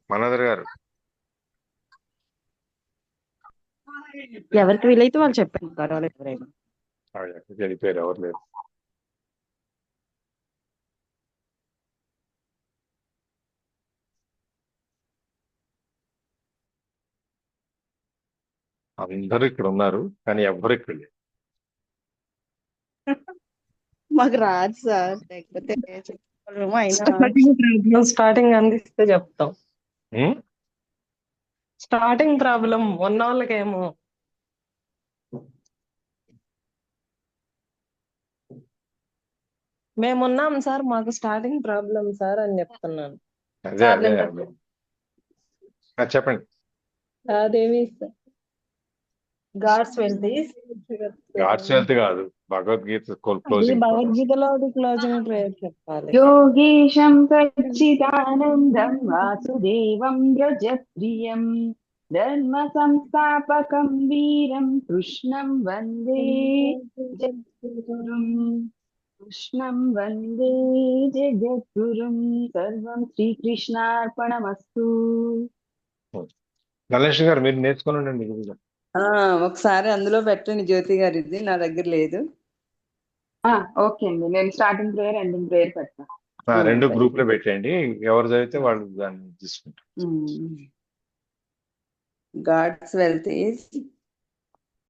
S1: మనోదర్ గారు.
S5: ఎవరికి వీలైతే వాళ్ళు చెప్పండి, పర్వాలేదు. ఎవరైనా
S1: వెళ్ళిపోయారు, ఎవరు లేరు. అందరూ ఇక్కడ ఉన్నారు కానీ ఎవ్వరు ఇక్కడ లేరు.
S6: మాకు రాదు సార్, లేకపోతే చెప్పగలము. అయినా
S4: స్టార్టింగ్ అందిస్తే చెప్తాం.
S1: ఉం?
S4: స్టార్టింగ్ ప్రాబ్లం ఉన్న వాళ్ళకేమో. మేమున్నాం సార్, మాకు స్టార్టింగ్ ప్రాబ్లం సార్ అని చెప్తున్నాను.
S1: అదే అదే చెప్పండి.
S4: అదేమి గాడ్స్ వెళ్తే
S1: గాడ్స్ వెల్త్ కాదు, భగవద్గీత క్లోజింగ్.
S4: భగవద్గీతలో క్లోజింగ్ ప్రేయర్ చెప్పాలి.
S3: యోగేశం సచ్చిదానందం వాసుదేవం వ్రజప్రియం ధర్మ సంస్థాపకం వీరం కృష్ణం వందే జగద్గురుం. కృష్ణం వందే జగద్గురుం. సర్వం శ్రీకృష్ణార్పణమస్తు.
S1: నలేష్ గారు మీరు నేర్చుకుని ఉండండి.
S2: ఒకసారి అందులో పెట్టండి జ్యోతి గారు, ఇది నా దగ్గర లేదు.
S3: ఓకే అండి, నేను స్టార్టింగ్ ప్రేయర్ ఎండింగ్ ప్రేయర్ పెడతాను.
S1: రెండు గ్రూప్ లో పెట్టండి, ఎవరు చదివితే వాళ్ళు దాన్ని తీసుకుంటారు.
S2: God's wealth is